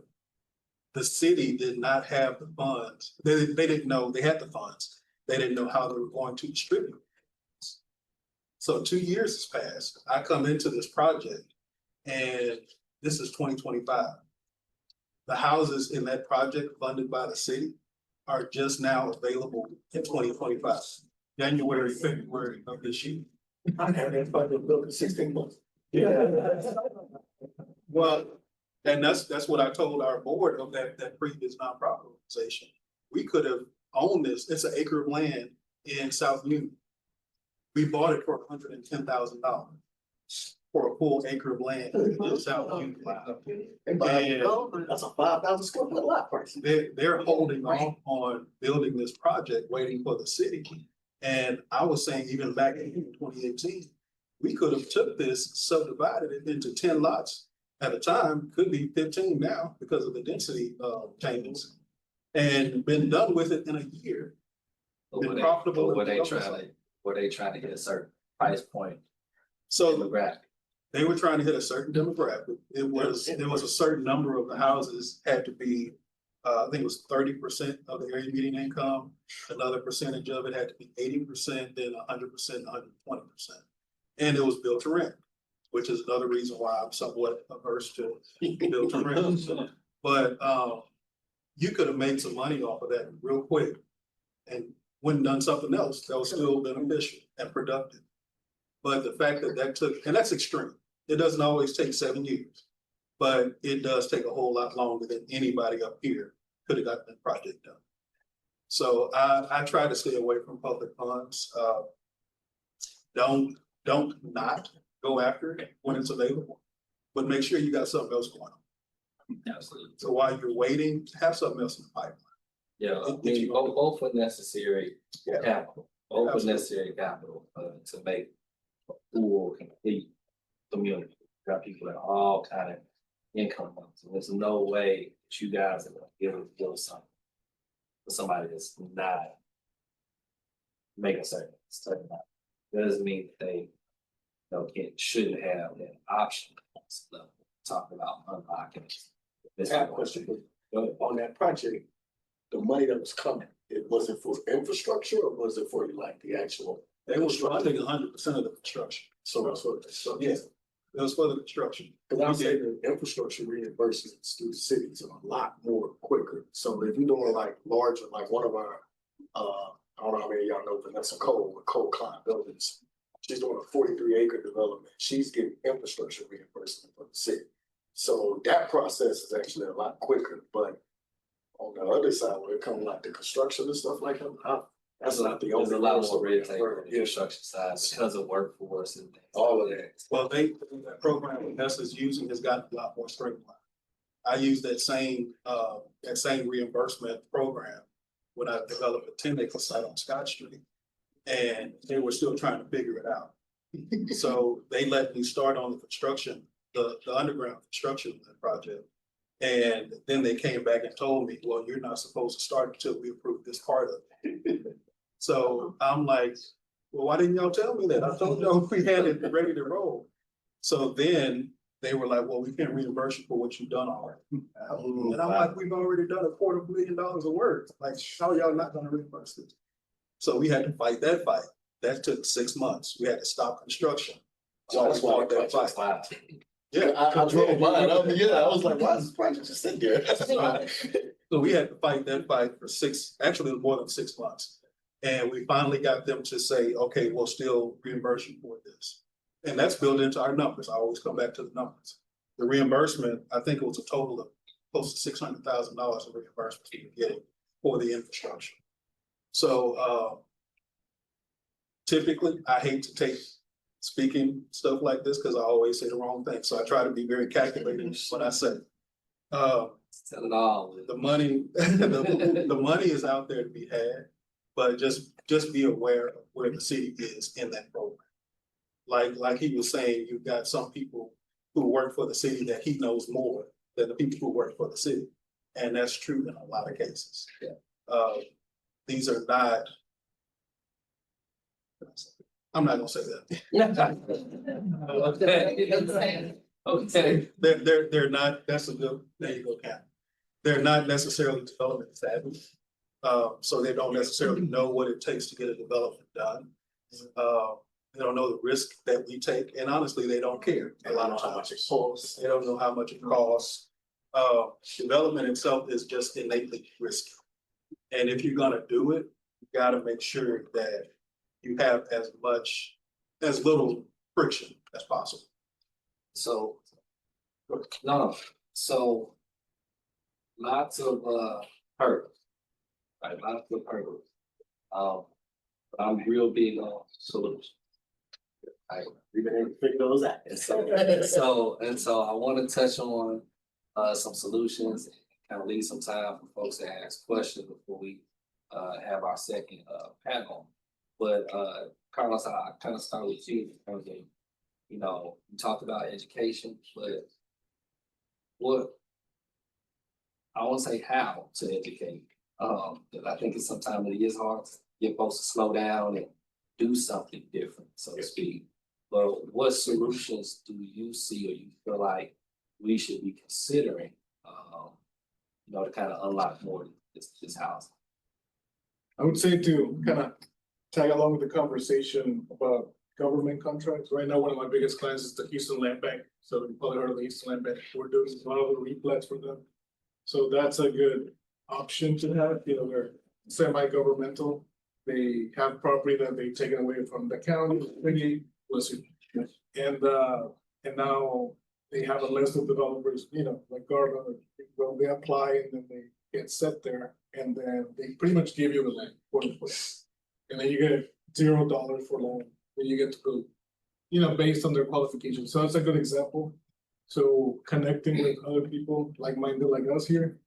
the city did not have the funds. They didn't know they had the funds. They didn't know how they were going to distribute it. So 2 years has passed. I come into this project and this is 2025. The houses in that project funded by the city are just now available in 2025, January, February of this year. I had that funded built in 16 months. Well, and that's what I told our board of that previous nonprofit organization. We could have owned this. It's an acre of land in South Union. We bought it for $110,000 for a full acre of land in South Union. And that's a 5,000 square foot lot price. They're holding off on building this project, waiting for the city. And I was saying, even back in 2018, we could have took this, subdivided it into 10 lots. At the time, could be 15 now because of the density changes, and been done with it in a year. Been profitable. Were they trying to hit a certain price point? So demographic? They were trying to hit a certain demographic. There was a certain number of the houses had to be, I think it was 30% of the area median income. Another percentage of it had to be 80%, then 100%, 120%, and it was built to rent, which is another reason why I'm somewhat averse to build to rent. But you could have made some money off of that real quick and went and done something else that was still beneficial and productive. But the fact that took, and that's extreme. It doesn't always take 7 years, but it does take a whole lot longer than anybody up here could have gotten the project done. So I try to stay away from public funds. Don't not go after it when it's available, but make sure you got something else going on. Absolutely. So while you're waiting, have something else in the pipeline. Yeah, I mean, both for necessary capital, both for necessary capital to make a full, complete community. You got people that are all kind of income levels. And there's no way that you guys are going to be able to build something for somebody that's not making certain amount. That doesn't mean that they shouldn't have that option. Talking about unlocking. I have a question for you. On that project, the money that was coming, was it for infrastructure or was it for like the actual? They was funding 100% of the construction. So Yeah, it was for the construction. Because I say the infrastructure reimbursements through the cities are a lot more quicker. So if you're doing like larger, like one of our, I don't know how many of y'all know Vanessa Cole, with Cole Klein Buildings. She's doing a 43-acre development. She's getting infrastructure reimbursement from the city. So that process is actually a lot quicker, but on the other side, when it comes to like the construction and stuff like that, that's not the only. There's a lot more red person. tape on the Yeah, construction side because of workforce and things. all of that. Well, that program Vanessa's using has gotten a lot more streamlined. I use that same reimbursement program when I developed a 10-acre site on Scott Street. And they were still trying to figure it out. So they let me start on the construction, the underground construction of the project. And then they came back and told me, well, you're not supposed to start until we approve this part of it. So I'm like, well, why didn't y'all tell me that? I told y'all we had it ready to roll. So then they were like, well, we can't reimburse you for what you've done already. And I'm like, we've already done $250,000 of work. Like, how y'all not gonna reimburse this? So we had to fight that fight. That took 6 months. We had to stop construction. So that's why That that fight. Yeah. I drove by it. I was like, why is this project just sitting there? So we had to fight that fight for actually more than 6 months. And we finally got them to say, okay, we'll still reimburse you for this. And that's built into our numbers. I always come back to the numbers. The reimbursement, I think it was a total of close to $600,000 of reimbursement we were getting for the infrastructure. So typically, I hate to take speaking stuff like this because I always say the wrong thing. So I try to be very calculated when I say. Tell it all. The money, the money is out there to be had, but just be aware of where the city is in that program. Like he was saying, you've got some people who work for the city that he knows more than the people who work for the city. And that's true in a lot of cases. Yeah. These are not, I'm not gonna say that. Okay. Okay. They're not, that's a good, there you go, Kat. They're not necessarily development savvy. So they don't necessarily know what it takes to get a development done. They don't know the risk that we take, and honestly, they don't care a lot of times. They don't know how much it costs. Development itself is just innately risky. And if you're gonna do it, you gotta make sure that you have as little friction as possible. So, no, so lots of hurdles, right? Lots of hurdles. But I'm real big on solutions. We've been able to figure those out. And so I want to touch on some solutions and kind of leave some time for folks to ask questions before we have our second panel. But Carlos, I kind of start with you in terms of, you know, you talked about education, but what I won't say how to educate. Because I think it's sometimes it is hard to get folks to slow down and do something different, so to speak. But what solutions do you see or you feel like we should be considering, you know, to kind of unlock more this housing? I would say to kind of tag along with the conversation about government contracts. Right now, one of my biggest clients is the Houston Land Bank. So you probably heard of the Houston Land Bank. We're doing a lot of the replats for them. So that's a good option to have. You know, they're semi-governmental. They have property that they've taken away from the county, and now they have a list of developers, you know, like Garland. Well, they apply and then they get set there, and then they pretty much give you the land for the place, and then you get $0 for land. Then you get to build, you know, based on their qualifications. So that's a good example. So connecting with other people like-minded like us here,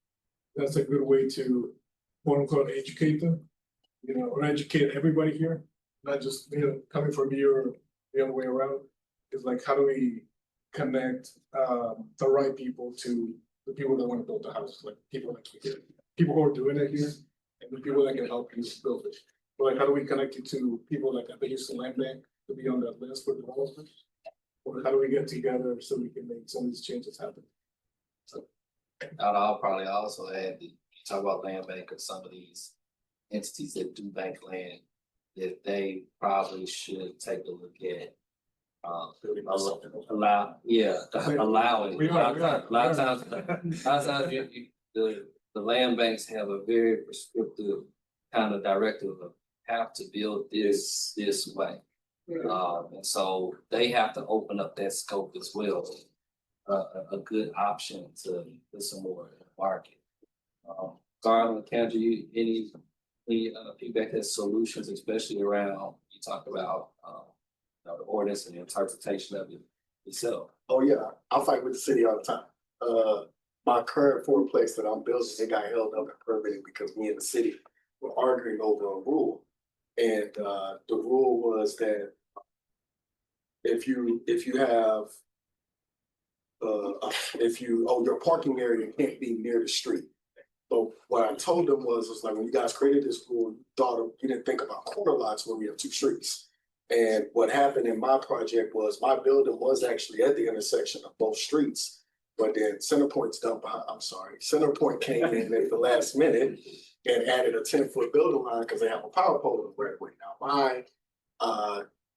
that's a good way to quote unquote educate them, you know, or educate everybody here, not just, you know, coming from you or the other way around. It's like, how do we connect the right people to the people that want to build the houses, like people like you, people who are doing it here, and the people that can help you build it. But like, how do we connect you to people like at the Houston Land Bank to be on that list for development? Or how do we get together so we can make some of these changes happen? So I'll probably also add, that you talk about land bank or some of these entities that do bank land, that they probably should take a look at. Allowing. We are. A lot of times the land banks have a very prescriptive kind of directive of have to build this way. And so they have to open up that scope as well. a good option to put some more in the market. Garland, Kendra, any feedback as solutions, especially around, you talked about, the ordinance and the interpretation of it itself. Oh, yeah, I fight with the city all the time. My current fourplex that I'm building, it got held up and permitted because me and the city were arguing over a rule. And, the rule was that if you have, your parking area can't be near the street. But what I told them was like, when you guys created this rule, you didn't think about corner lots where we have two streets. And what happened in my project was my building was actually at the intersection of both streets. But then Centerpoint came in at the last minute and added a 10-foot building line because they have a power pole in right away. Now, my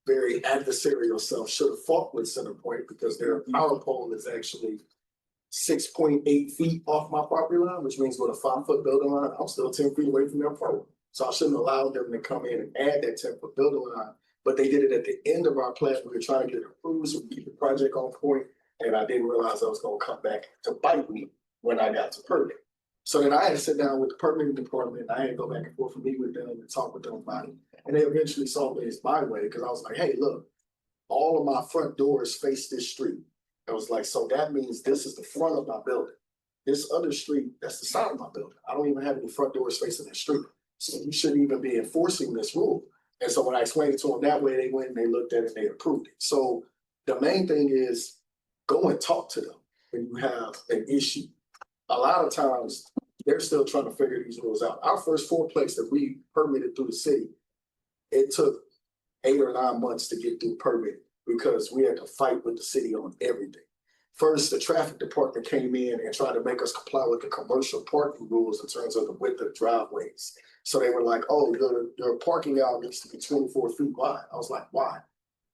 very adversarial self should have fought with Centerpoint because their power pole is actually 6.8 feet off my property line, which means with a 5-foot building line, I'm still 10 feet away from their pole. So I shouldn't allow them to come in and add that 10-foot building line. But they did it at the end of our plan. We were trying to get it approved, so we keep the project on point. And I didn't realize I was gonna come back to bite me when I got to permit. So then I had to sit down with the permitting department. I had to go back and forth and meet with them and talk with them about it. And they eventually saw this my way because I was like, hey, look, all of my front doors face this street. I was like, so that means this is the front of my building. This other street, that's the side of my building. I don't even have any front doors facing that street. So you shouldn't even be enforcing this rule. And so when I explained it to them that way, they went and they looked at it and they approved it. So the main thing is go and talk to them when you have an issue. A lot of times they're still trying to figure these rules out. Our first fourplex that we permitted through the city, it took 8 or 9 months to get through permit because we had to fight with the city on everything. First, the traffic department came in and tried to make us comply with the commercial parking rules in terms of the width of driveways. So they were like, oh, your parking out needs to be 24 feet wide. I was like, why?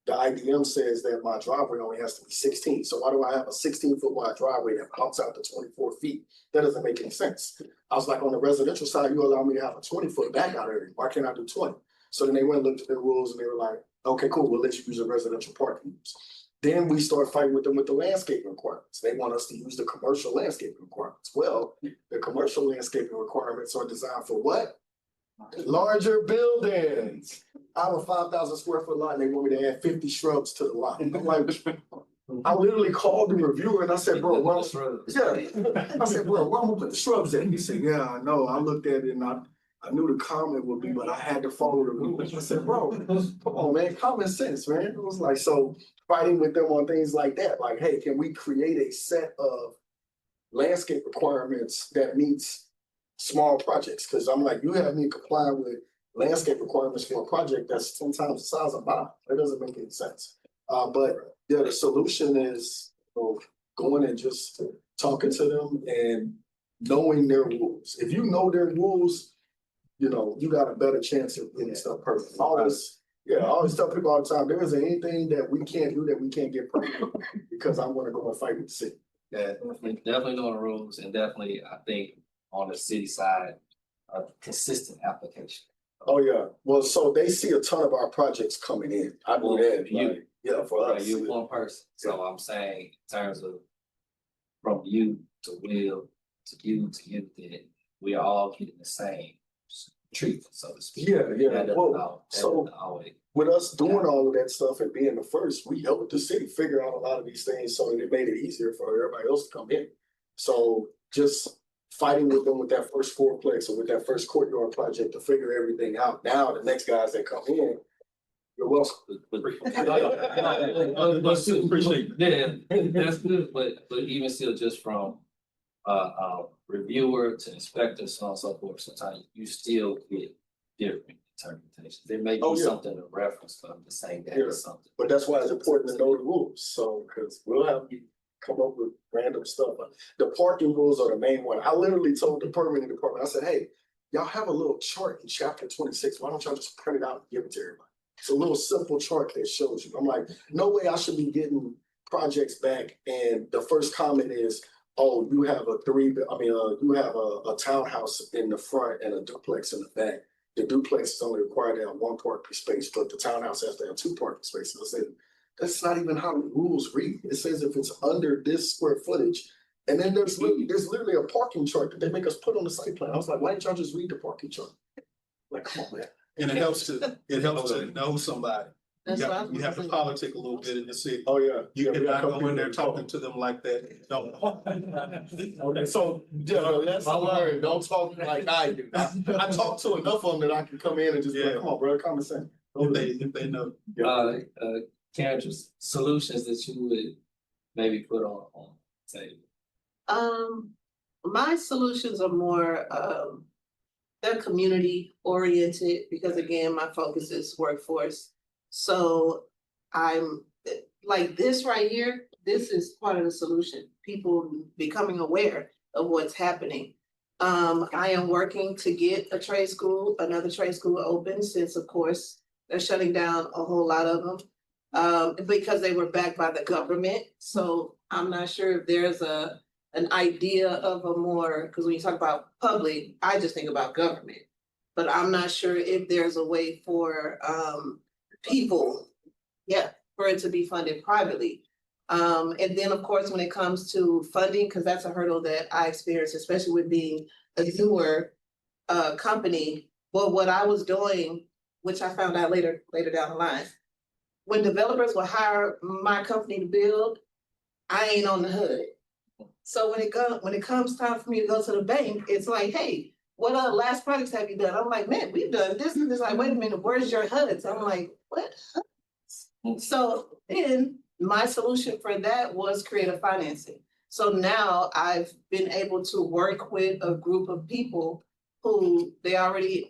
The IDM says that my driveway only has to be 16. So why do I have a 16-foot wide driveway that pops out to 24 feet? That doesn't make any sense. I was like, on the residential side, you allow me to have a 20-foot back out area. Why can't I do 20? So then they went and looked at their rules and they were like, okay, cool, we'll let you use the residential parking rules. Then we start fighting with them with the landscaping requirements. They want us to use the commercial landscaping requirements. Well, the commercial landscaping requirements are designed for what? Larger buildings. I have a 5,000 square foot lot and they want me to add 50 shrubs to the lot. I'm like, I literally called the reviewer and I said, bro, where I said, bro, where I'm gonna put the shrubs at? He said, yeah, I know. I looked at it and I knew the comment would be, but I had to follow the rules. I said, bro, come on, man, common sense, man. It was like, so fighting with them on things like that, like, hey, can we create a set of landscape requirements that meets small projects? Because I'm like, you have me comply with landscape requirements for a project that's 10 times the size of mine. That doesn't make any sense. But yeah, the solution is going and just talking to them and knowing their rules. If you know their rules, you know, you got a better chance of getting stuff perfect. I always tell people all the time, there isn't anything that we can't do that we can't get perfect because I'm gonna go and fight with the city. Yeah, definitely know the rules and definitely, I think, on the city side, a consistent application. Oh, yeah. Well, so they see a ton of our projects coming in. I do that. You. Like, yeah, for us. You one person, so I'm saying in terms of from you to Will to you, then we are all getting the same treatment, so to speak. Yeah. That doesn't Well, so always. with us doing all of that stuff and being the first, we helped the city figure out a lot of these things, so it made it easier for everybody else to come in. So just fighting with them with that first fourplex or with that first courtyard project to figure everything out. Now the next guys that come in, you're welcome. But still, appreciate it. Yeah, that's good, but even still, just from reviewer to inspector, so on and so forth, sometimes you still get different interpretations. There may be something to reference, but I'm just saying that is something. But that's why it's important to know the rules. So, because we'll have you come up with random stuff. The parking rules are the main one. I literally told the permitting department, I said, hey, y'all have a little chart in chapter 26. Why don't y'all just print it out and give it to everybody? It's a little simple chart that shows you. I'm like, no way I should be getting projects back. And the first comment is, oh, you have you have a townhouse in the front and a duplex in the back. The duplex is only required to have 1 parking space, but the townhouse has to have 2 parking spaces. I said, That's not even how the rules read. It says if it's under this square footage. And then there's literally a parking chart that they make us put on the site plan. I was like, why didn't y'all just read the parking chart? Like, come on, man. And it helps to know somebody. That's what I was You have to saying. politic a little bit in the city. Oh, yeah. You cannot go in there talking to them like that. Don't. Okay, so, yeah, that's my word. Don't talk like I do. I talk to enough of them that I can come in and just be like, Yeah. come on, brother, common sense. If they know. Karen, solutions that you would maybe put on the table. My solutions are more, they're community oriented, because again, my focus is workforce. So I'm, like this right here, this is part of the solution, people becoming aware of what's happening. I am working to get a trade school, another trade school open, since of course, they're shutting down a whole lot of them. Because they were backed by the government, so I'm not sure if there's an idea of a more, because when you talk about public, I just think about government. But I'm not sure if there's a way for people, for it to be funded privately. And then, of course, when it comes to funding, because that's a hurdle that I experienced, especially with being a newer company. Well, what I was doing, which I found out later down the line, when developers will hire my company to build, I ain't on the hood. So when it comes time for me to go to the bank, it's like, hey, what last projects have you done? I'm like, man, we've done this and this. Like, wait a minute, where's your HUDs? I'm like, what? So then my solution for that was creative financing. So now I've been able to work with a group of people who they're already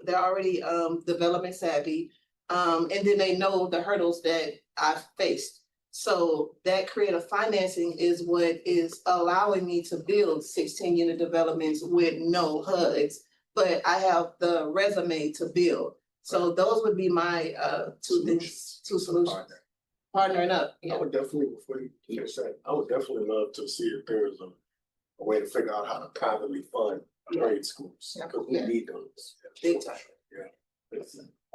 development savvy. And then they know the hurdles that I've faced. So that creative financing is what is allowing me to build 16 unit developments with no HUDs, but I have the resume to build. So those would be my two solutions. Partnering up. I would definitely, before you finish that, I would definitely love to see if there's a way to figure out how to privately fund trade schools, because we need those. Big time. Yeah.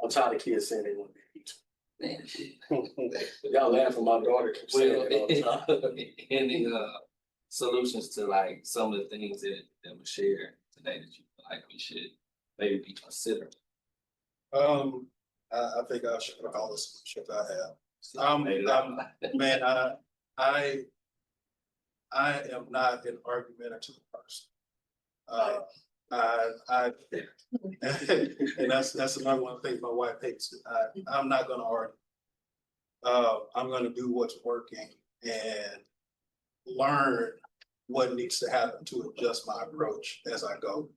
I'm tired of kids saying they want to be. Man. Y'all laughing, my daughter keeps saying it all the time. Any solutions to like some of the things that were shared today that you feel like we should maybe be considering? I think I should put all the solutions I have. Man, I am not an argumentative person. And that's another one of the things my wife hates. I'm not gonna argue. I'm gonna do what's working and learn what needs to happen to adjust my approach as I go.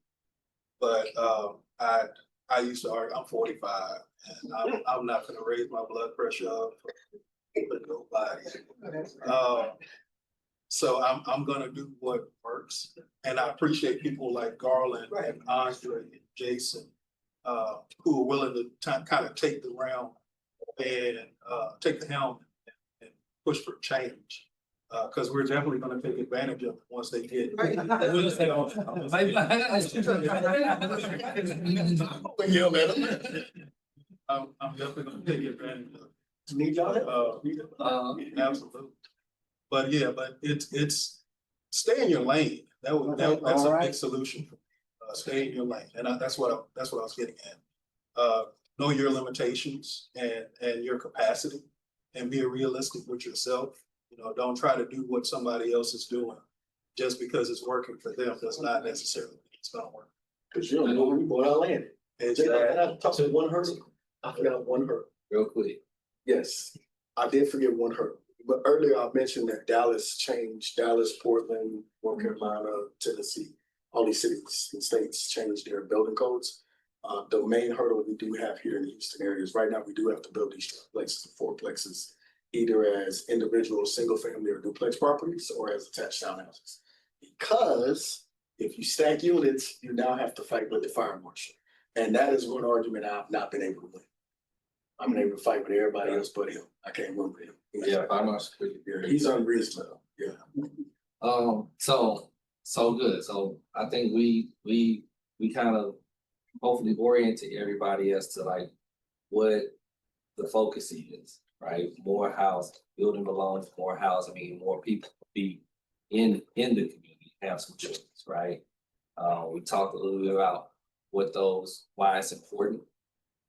But I used to argue. I'm 45, and I'm not gonna raise my blood pressure up for nobody. So I'm gonna do what works, and I appreciate people like Garland and Andre and Jason, who are willing to kind of take the realm and take the helm and push for change. Because we're definitely going to take advantage of it once they get. I'm definitely going to take advantage of it. Need y'all? Absolutely. But yeah, but it's stay in your lane. That's a big solution. Stay in your lane, and that's what I was getting at. Know your limitations and your capacity, and be realistic with yourself. You know, don't try to do what somebody else is doing just because it's working for them. Does not necessarily mean it's gonna work. Because you don't know where I landed. Exactly. I talked to one hurdle. I forgot one hurdle. Real quick. Yes, I did forget one hurdle. But earlier I mentioned that Dallas changed, Dallas, Portland, North Carolina, Tennessee, all these cities and states changed their building codes. The main hurdle we do have here in the Houston area is right now we do have to build these triplexes and fourplexes, either as individual single family or duplex properties or as attached townhouses. Because if you stack units, you now have to fight with the fire marshal. And that is one argument I've not been able to win. I've been able to fight with everybody else but him. I can't win with him. Yeah, I'm not sure. Yeah, he's unreasonable. Yeah. So good. So I think we kind of hopefully oriented everybody as to like what the focus is, right? More housing, building belongs, more housing, meaning more people be in the community, have some choice, right? We talked a little bit about why it's important,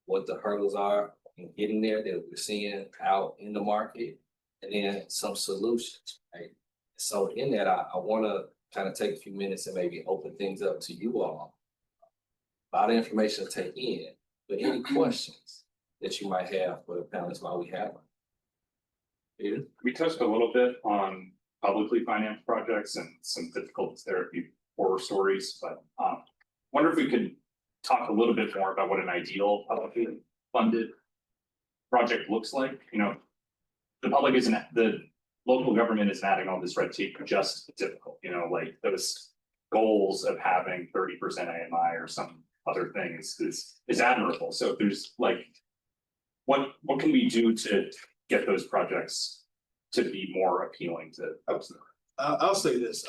what the hurdles are in getting there that we're seeing out in the market, and then some solutions, right? So in that, I wanna kind of take a few minutes and maybe open things up to you all. A lot of information to take in, but any questions that you might have for the panelists while we have them? Peter? We touched a little bit on publicly financed projects and some difficult therapy horror stories, but wonder if we could talk a little bit more about what an ideal publicly funded project looks like. You know, the local government isn't adding all this red tape just difficult, you know, like those goals of having 30% AMI or some other things is admirable. So if there's like, what can we do to get those projects to be more appealing to folks? I'll say this,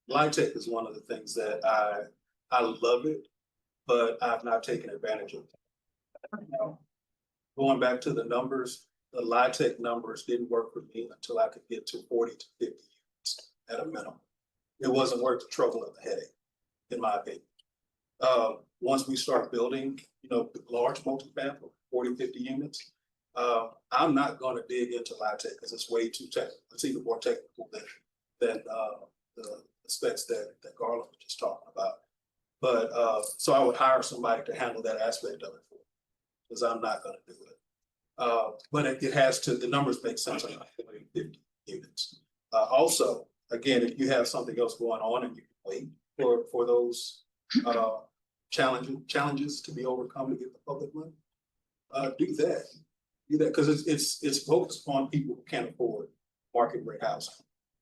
LIHTC is one of the things that I love it, but I've not taken advantage of it. Going back to the numbers, the LIHTC numbers didn't work for me until I could get to 40 to 50 units at a minimum. It wasn't worth the trouble and the headache, in my opinion. Once we start building, you know, large multifamily, 40, 50 units, I'm not gonna dig into LIHTC because it's way too technical. It's even more technical than the specs that Garland was just talking about. But so I would hire somebody to handle that aspect of it for me, because I'm not gonna do it. But it has to, the numbers make sense on 50 units. Also, again, if you have something else going on and you can wait for those challenges to be overcome to get the public money, do that. Do that, because it's focused on people who can't afford market rate housing.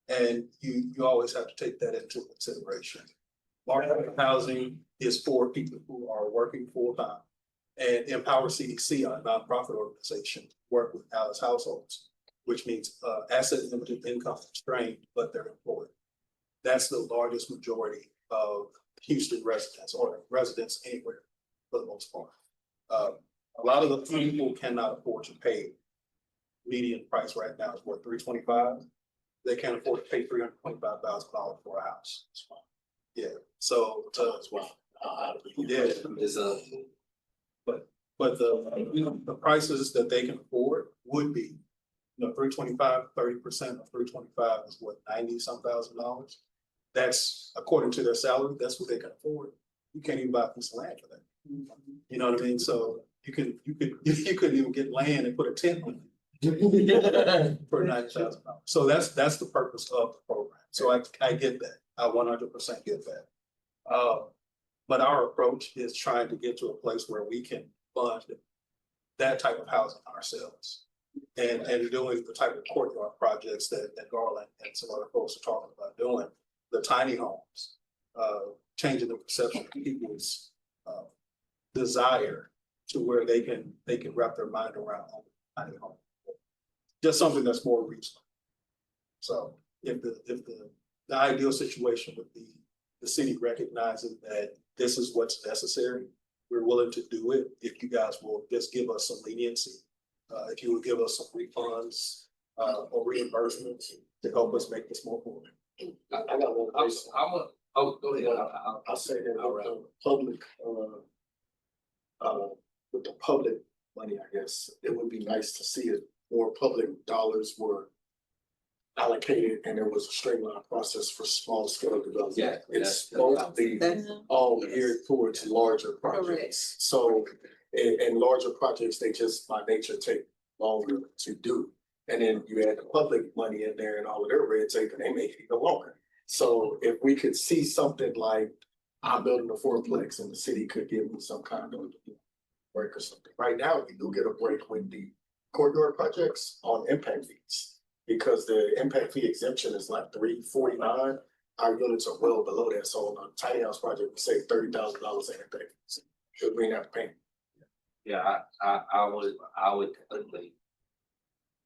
And you always have to take that into consideration. Market rate housing is for people who are working full time. And Empower CDC, our nonprofit organization, work with Alice households, which means asset limited, income constrained, but they're employed. That's the largest majority of Houston residents or residents anywhere for the most part. A lot of the people cannot afford to pay. Median price right now is what, $325? They can't afford to pay $325,000 for a house. Yeah, so as well. Yeah, but the prices that they can afford would be, you know, 325, 30% of 325 is what, 90-some thousand dollars. That's according to their salary. That's what they can afford. You can't even buy a piece of land for that. You know what I mean? So you couldn't even get land and put a tent on it for $90,000. So that's the purpose of the program. So I get that. I 100% get that. But our approach is trying to get to a place where we can fund that type of housing ourselves, and doing the type of courtyard projects that Garland and some other folks are talking about doing, the tiny homes, changing the perception of people's desire to where they can wrap their mind around a tiny home. Just something that's more reasonable. So if the ideal situation would be the city recognizing that this is what's necessary, we're willing to do it if you guys will just give us some leniency. If you will give us some refunds or reimbursements to help us make this more affordable. I got one question. Go ahead. I'll say that with the public money, I guess, it would be nice to see it more public dollars were allocated and there was a streamlined process for small scale development. Yeah, It's mostly all geared towards larger projects. So in larger projects, they just by nature take longer to do. And then you add the public money in there and all of their red tape and they make it even longer. So if we could see something like I'm building a fourplex and the city could give me some kind of break or something. Right now, we do get a break with the courtyard projects on impact fees, because the impact fee exemption is like $349. Our units are well below that. So on a tiny house project, we save $30,000 in impact fees. We ain't have to pay. Yeah, I would agree.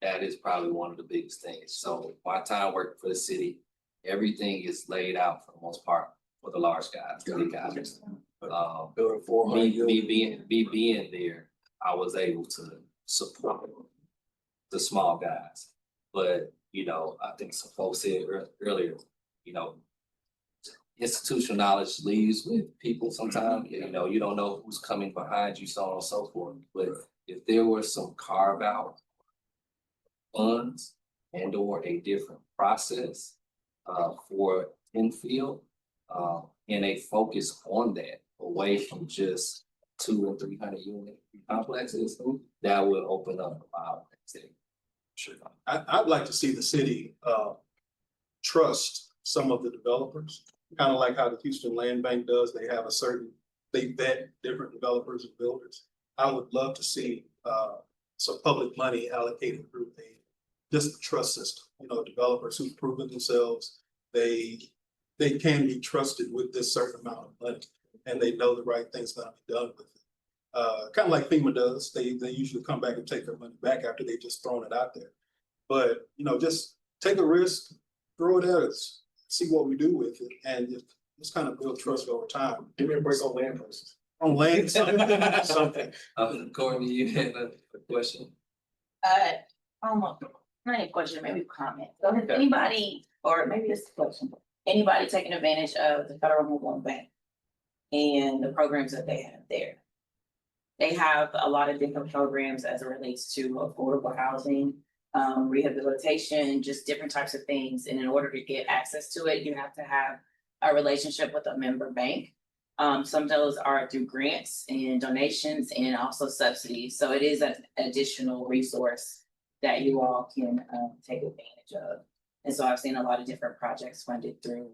That is probably one of the biggest things. So my time working for the city, everything is laid out for the most part for the large guys, the big guys. Building 400 Me being there, I was able to support the small guys. But, you know, I think some folks said earlier, you know, institutional knowledge leaves with people sometimes, you know, you don't know who's coming behind you, so on and so forth. But if there were some carve out funds and or a different process for infield and a focus on that away from just 200 and 300 unit complexes, that would open up a lot of things. Sure. I'd like to see the city trust some of the developers, kind of like how the Houston Land Bank does. They have they vet different developers and builders. I would love to see some public money allocated through just the trust system. You know, developers who've proven themselves, they can be trusted with this certain amount of money, and they know the right thing's gonna be done with it. Kind of like FEMA does. They usually come back and take their money back after they've just thrown it out there. But, you know, just take a risk, throw it at us, see what we do with it, and just kind of build trust over time. Give me a break on land prices. On land, something. Courtney, you had a question? Not a question, maybe a comment. So has anybody, or maybe it's a question, anybody taking advantage of the Federal Home Loan Bank and the programs that they have there? They have a lot of different programs as it relates to affordable housing, rehabilitation, just different types of things. And in order to get access to it, you have to have a relationship with a member bank. Some of those are through grants and donations and also subsidies. So it is an additional resource that you all can take advantage of. And so I've seen a lot of different projects funded through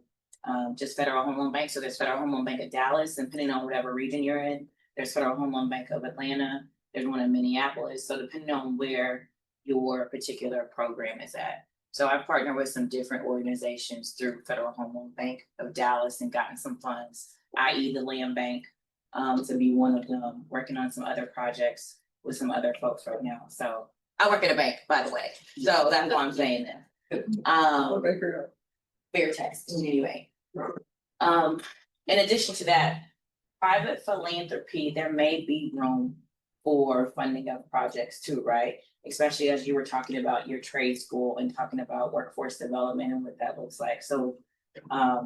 just Federal Home Loan Bank. So there's Federal Home Loan Bank of Dallas, and depending on whatever region you're in, there's Federal Home Loan Bank of Atlanta, there's one in Minneapolis. So depending on where your particular program is at. So I've partnered with some different organizations through Federal Home Loan Bank of Dallas and gotten some funds, i.e. the Land Bank, to be one of them, working on some other projects with some other folks right now. So I work at a bank, by the way, so that's why I'm saying that. Fair text, anyway. In addition to that, private philanthropy, there may be room for funding of projects too, right? Especially as you were talking about your trade school and talking about workforce development and what that looks like. So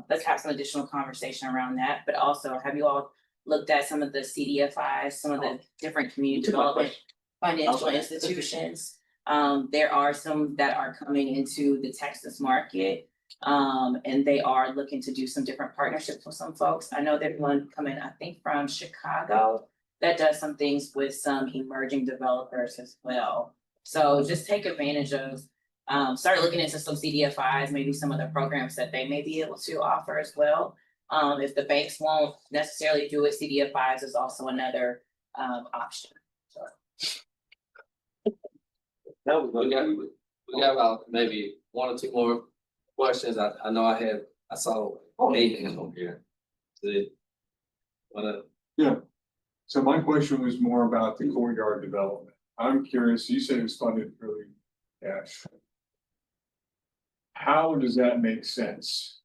let's have some additional conversation around that. But also, have you all looked at some of the CDFIs, some of the different community development financial institutions? There are some that are coming into the Texas market. And they are looking to do some different partnerships with some folks. I know there's one coming, I think, from Chicago that does some things with some emerging developers as well. So just take advantage of, start looking into some CDFIs, maybe some other programs that they may be able to offer as well. If the banks won't necessarily do it, CDFIs is also another option. We got about maybe 1 or 2 more questions. I know I saw Nathan on here. Yeah, so my question was more about the courtyard development. I'm curious, you said it was funded really cash. How does that make sense?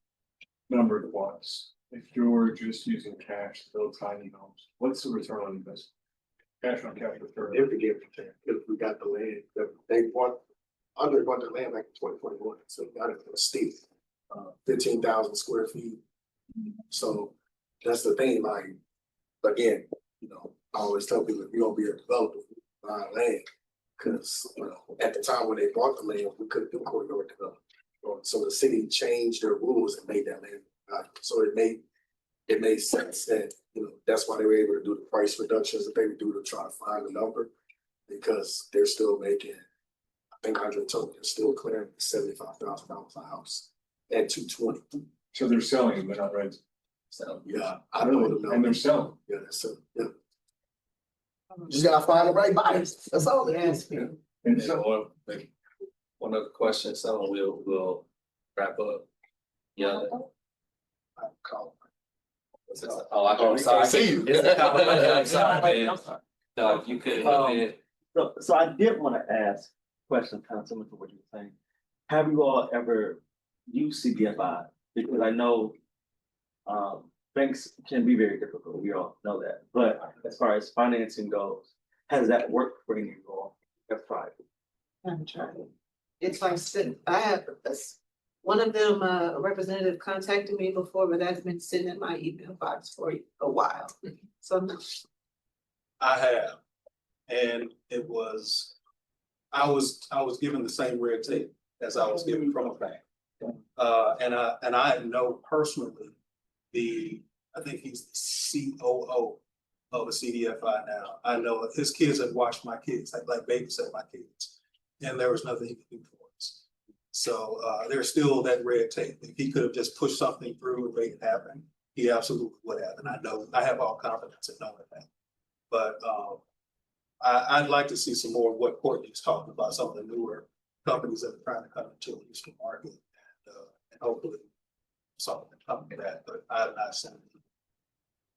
Number wise, if you're just using cash to build tiny homes, what's the return on investment? Cash on cash return. If we get return, if we got the land, they bought the land back in 2021, so we got it for a steep, 15,000 square feet. So that's the thing, like, again, you know, I always tell people if you're gonna be a developer, buy land, because you know, at the time when they bought the land, we couldn't do corridor development. So the city changed their rules and made that land. So it made sense that, you know, that's why they were able to do the price reductions that they would do to try to find the number, because they're still making, I think Andre told me, they're still clearing $75,000 a house at 220. So they're selling, they're not renting. So yeah, I know them. And they're selling. Yeah, that's it. Yeah. Just gotta find the right buyers. That's all it is. And so, One other question, so we'll wrap up. Yeah. Oh, I'm sorry. See you. I'm sorry, man. No, if you could, So I did want to ask a question kind of similar to what you were saying. Have you all ever used CDFI? Because I know banks can be very difficult. We all know that. But as far as financing goes, has that worked for any of you all? That's fine. I'm trying. It's like, I have this, one of them, a representative contacted me before, but that's been sitting in my email box for a while. So no. I have, and it was, I was given the same red tape as I was given from a bank. And I know personally I think he's the COO of a CDFI now. I know his kids have watched my kids, like babysit my kids, and there was nothing he could do for us. So there's still that red tape. If he could have just pushed something through and made it happen, he absolutely would have. And I have all confidence in knowing that. But I'd like to see some more of what Courtney's talking about, some of the newer companies that are trying to come into the Houston market, and hopefully something come from that, but I have not seen any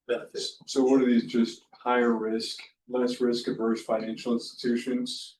benefits. So what are these, just higher risk, less risk averse financial institutions?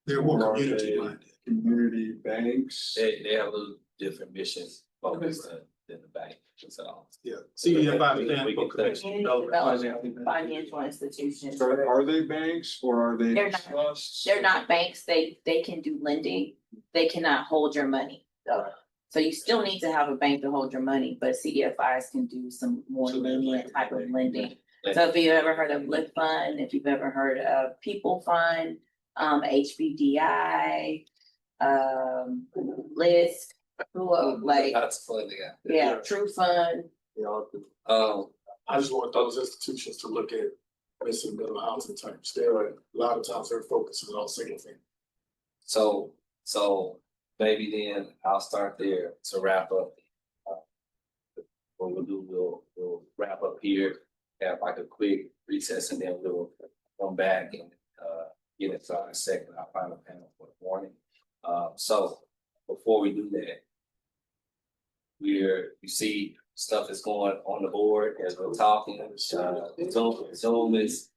They're more Or are community they minded. Community banks? They have a little different missions focus than the bank, so. Yeah, CDFI We stands can for touch. community Community development. development financial institutions. So are they banks or are they They're not. trusts? They're not banks, they can do lending, they cannot hold your money, though. So you still need to have a bank to hold your money, but CDFIs can do some more lenient type of lending. So if you've ever heard of Lift Fund, if you've ever heard of People Fund, HBDI, List, like, That's funny, yeah, True Fund. I just want those institutions to look at missing middle housing types. A lot of times they're focusing on single family. So maybe then I'll start there to wrap up. What we'll do, we'll wrap up here, have like a quick recess, and then we'll come back and get into our second, our final panel for the morning. So before we do that, you see stuff is going on the board as we're talking. Zoom is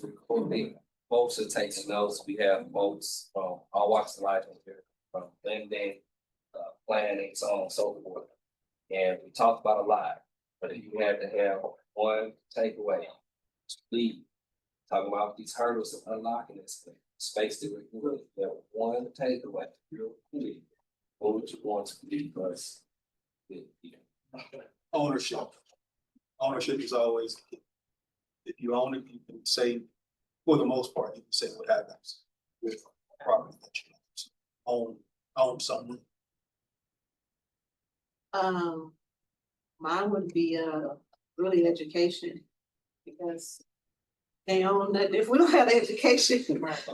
recording. Folks are taking notes. We have folks from all walks of life in here, from lending, planning, so on and so forth. And we talked about a lot, but if you had to have one takeaway, please talking about these hurdles of unlocking this thing, space that we're doing. If you have one takeaway, real quick, what would you want to be first? Ownership. Ownership is always key. If you own it, you can say, for the most part, you can say what happens with property that you own something. Mine would be really education, because they own that, if we don't have education,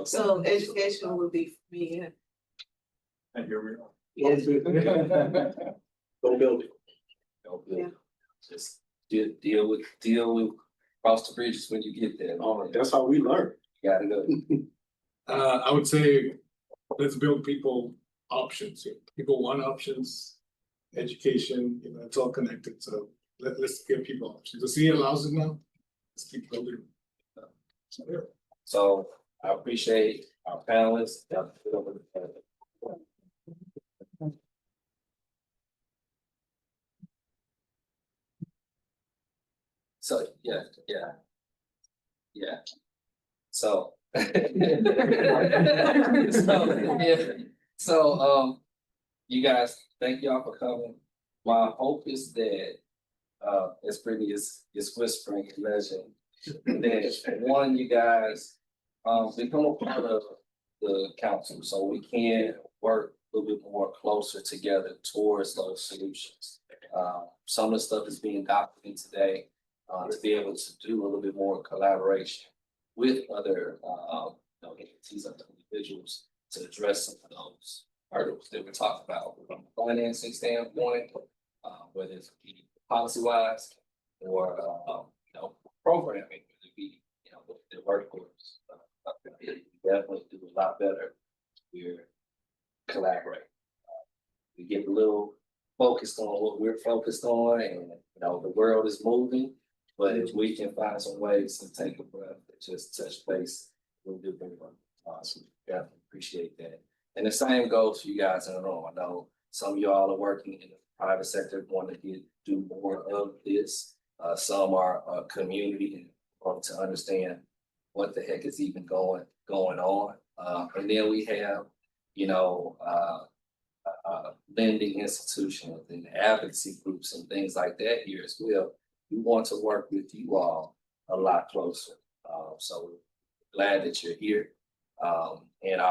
so education would be for me, yeah. And here we are. Go build it. Yeah. Just deal with cross the bridges when you get there. That's how we learn. You gotta go. I would say, let's build people options. People want options, education, it's all connected. So let's give people options. The city allows it now. Let's keep building. So I appreciate our panelists. So, yeah. So. So, you guys, thank y'all for coming. My hope is that, as Brittany is whispering in legend, that one, you guys, become a part of the council, so we can work a little bit more closer together towards those solutions. Some of the stuff is being documented today, to be able to do a little bit more collaboration with other, entities and individuals to address some of those hurdles that we're talking about from a financing standpoint, whether it's policy wise or, programming, whether it be, the verticals. Definitely do a lot better. We're collaborating. We get a little focused on what we're focused on, and the world is moving. But if we can find some ways to take a breath, just touch base, we'll do very well. Awesome. Definitely appreciate that. And the same goes for you guys in the room. I know some of y'all are working in the private sector, want to do more of this. Some are community and want to understand what the heck is even going on. And then we have, you know, lending institutions and advocacy groups and things like that here as well. We want to work with you all a lot closer. So glad that you're here. And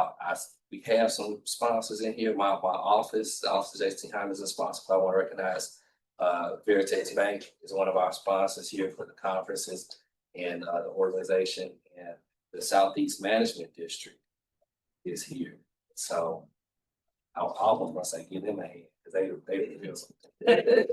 we have some sponsors in here. My office, the Office of JT Hyman is a sponsor. I want to recognize Veritex Bank is one of our sponsors here for the conferences and the organization, and the Southeast Management District is here. So I almost must say give them a hand because they reveal something.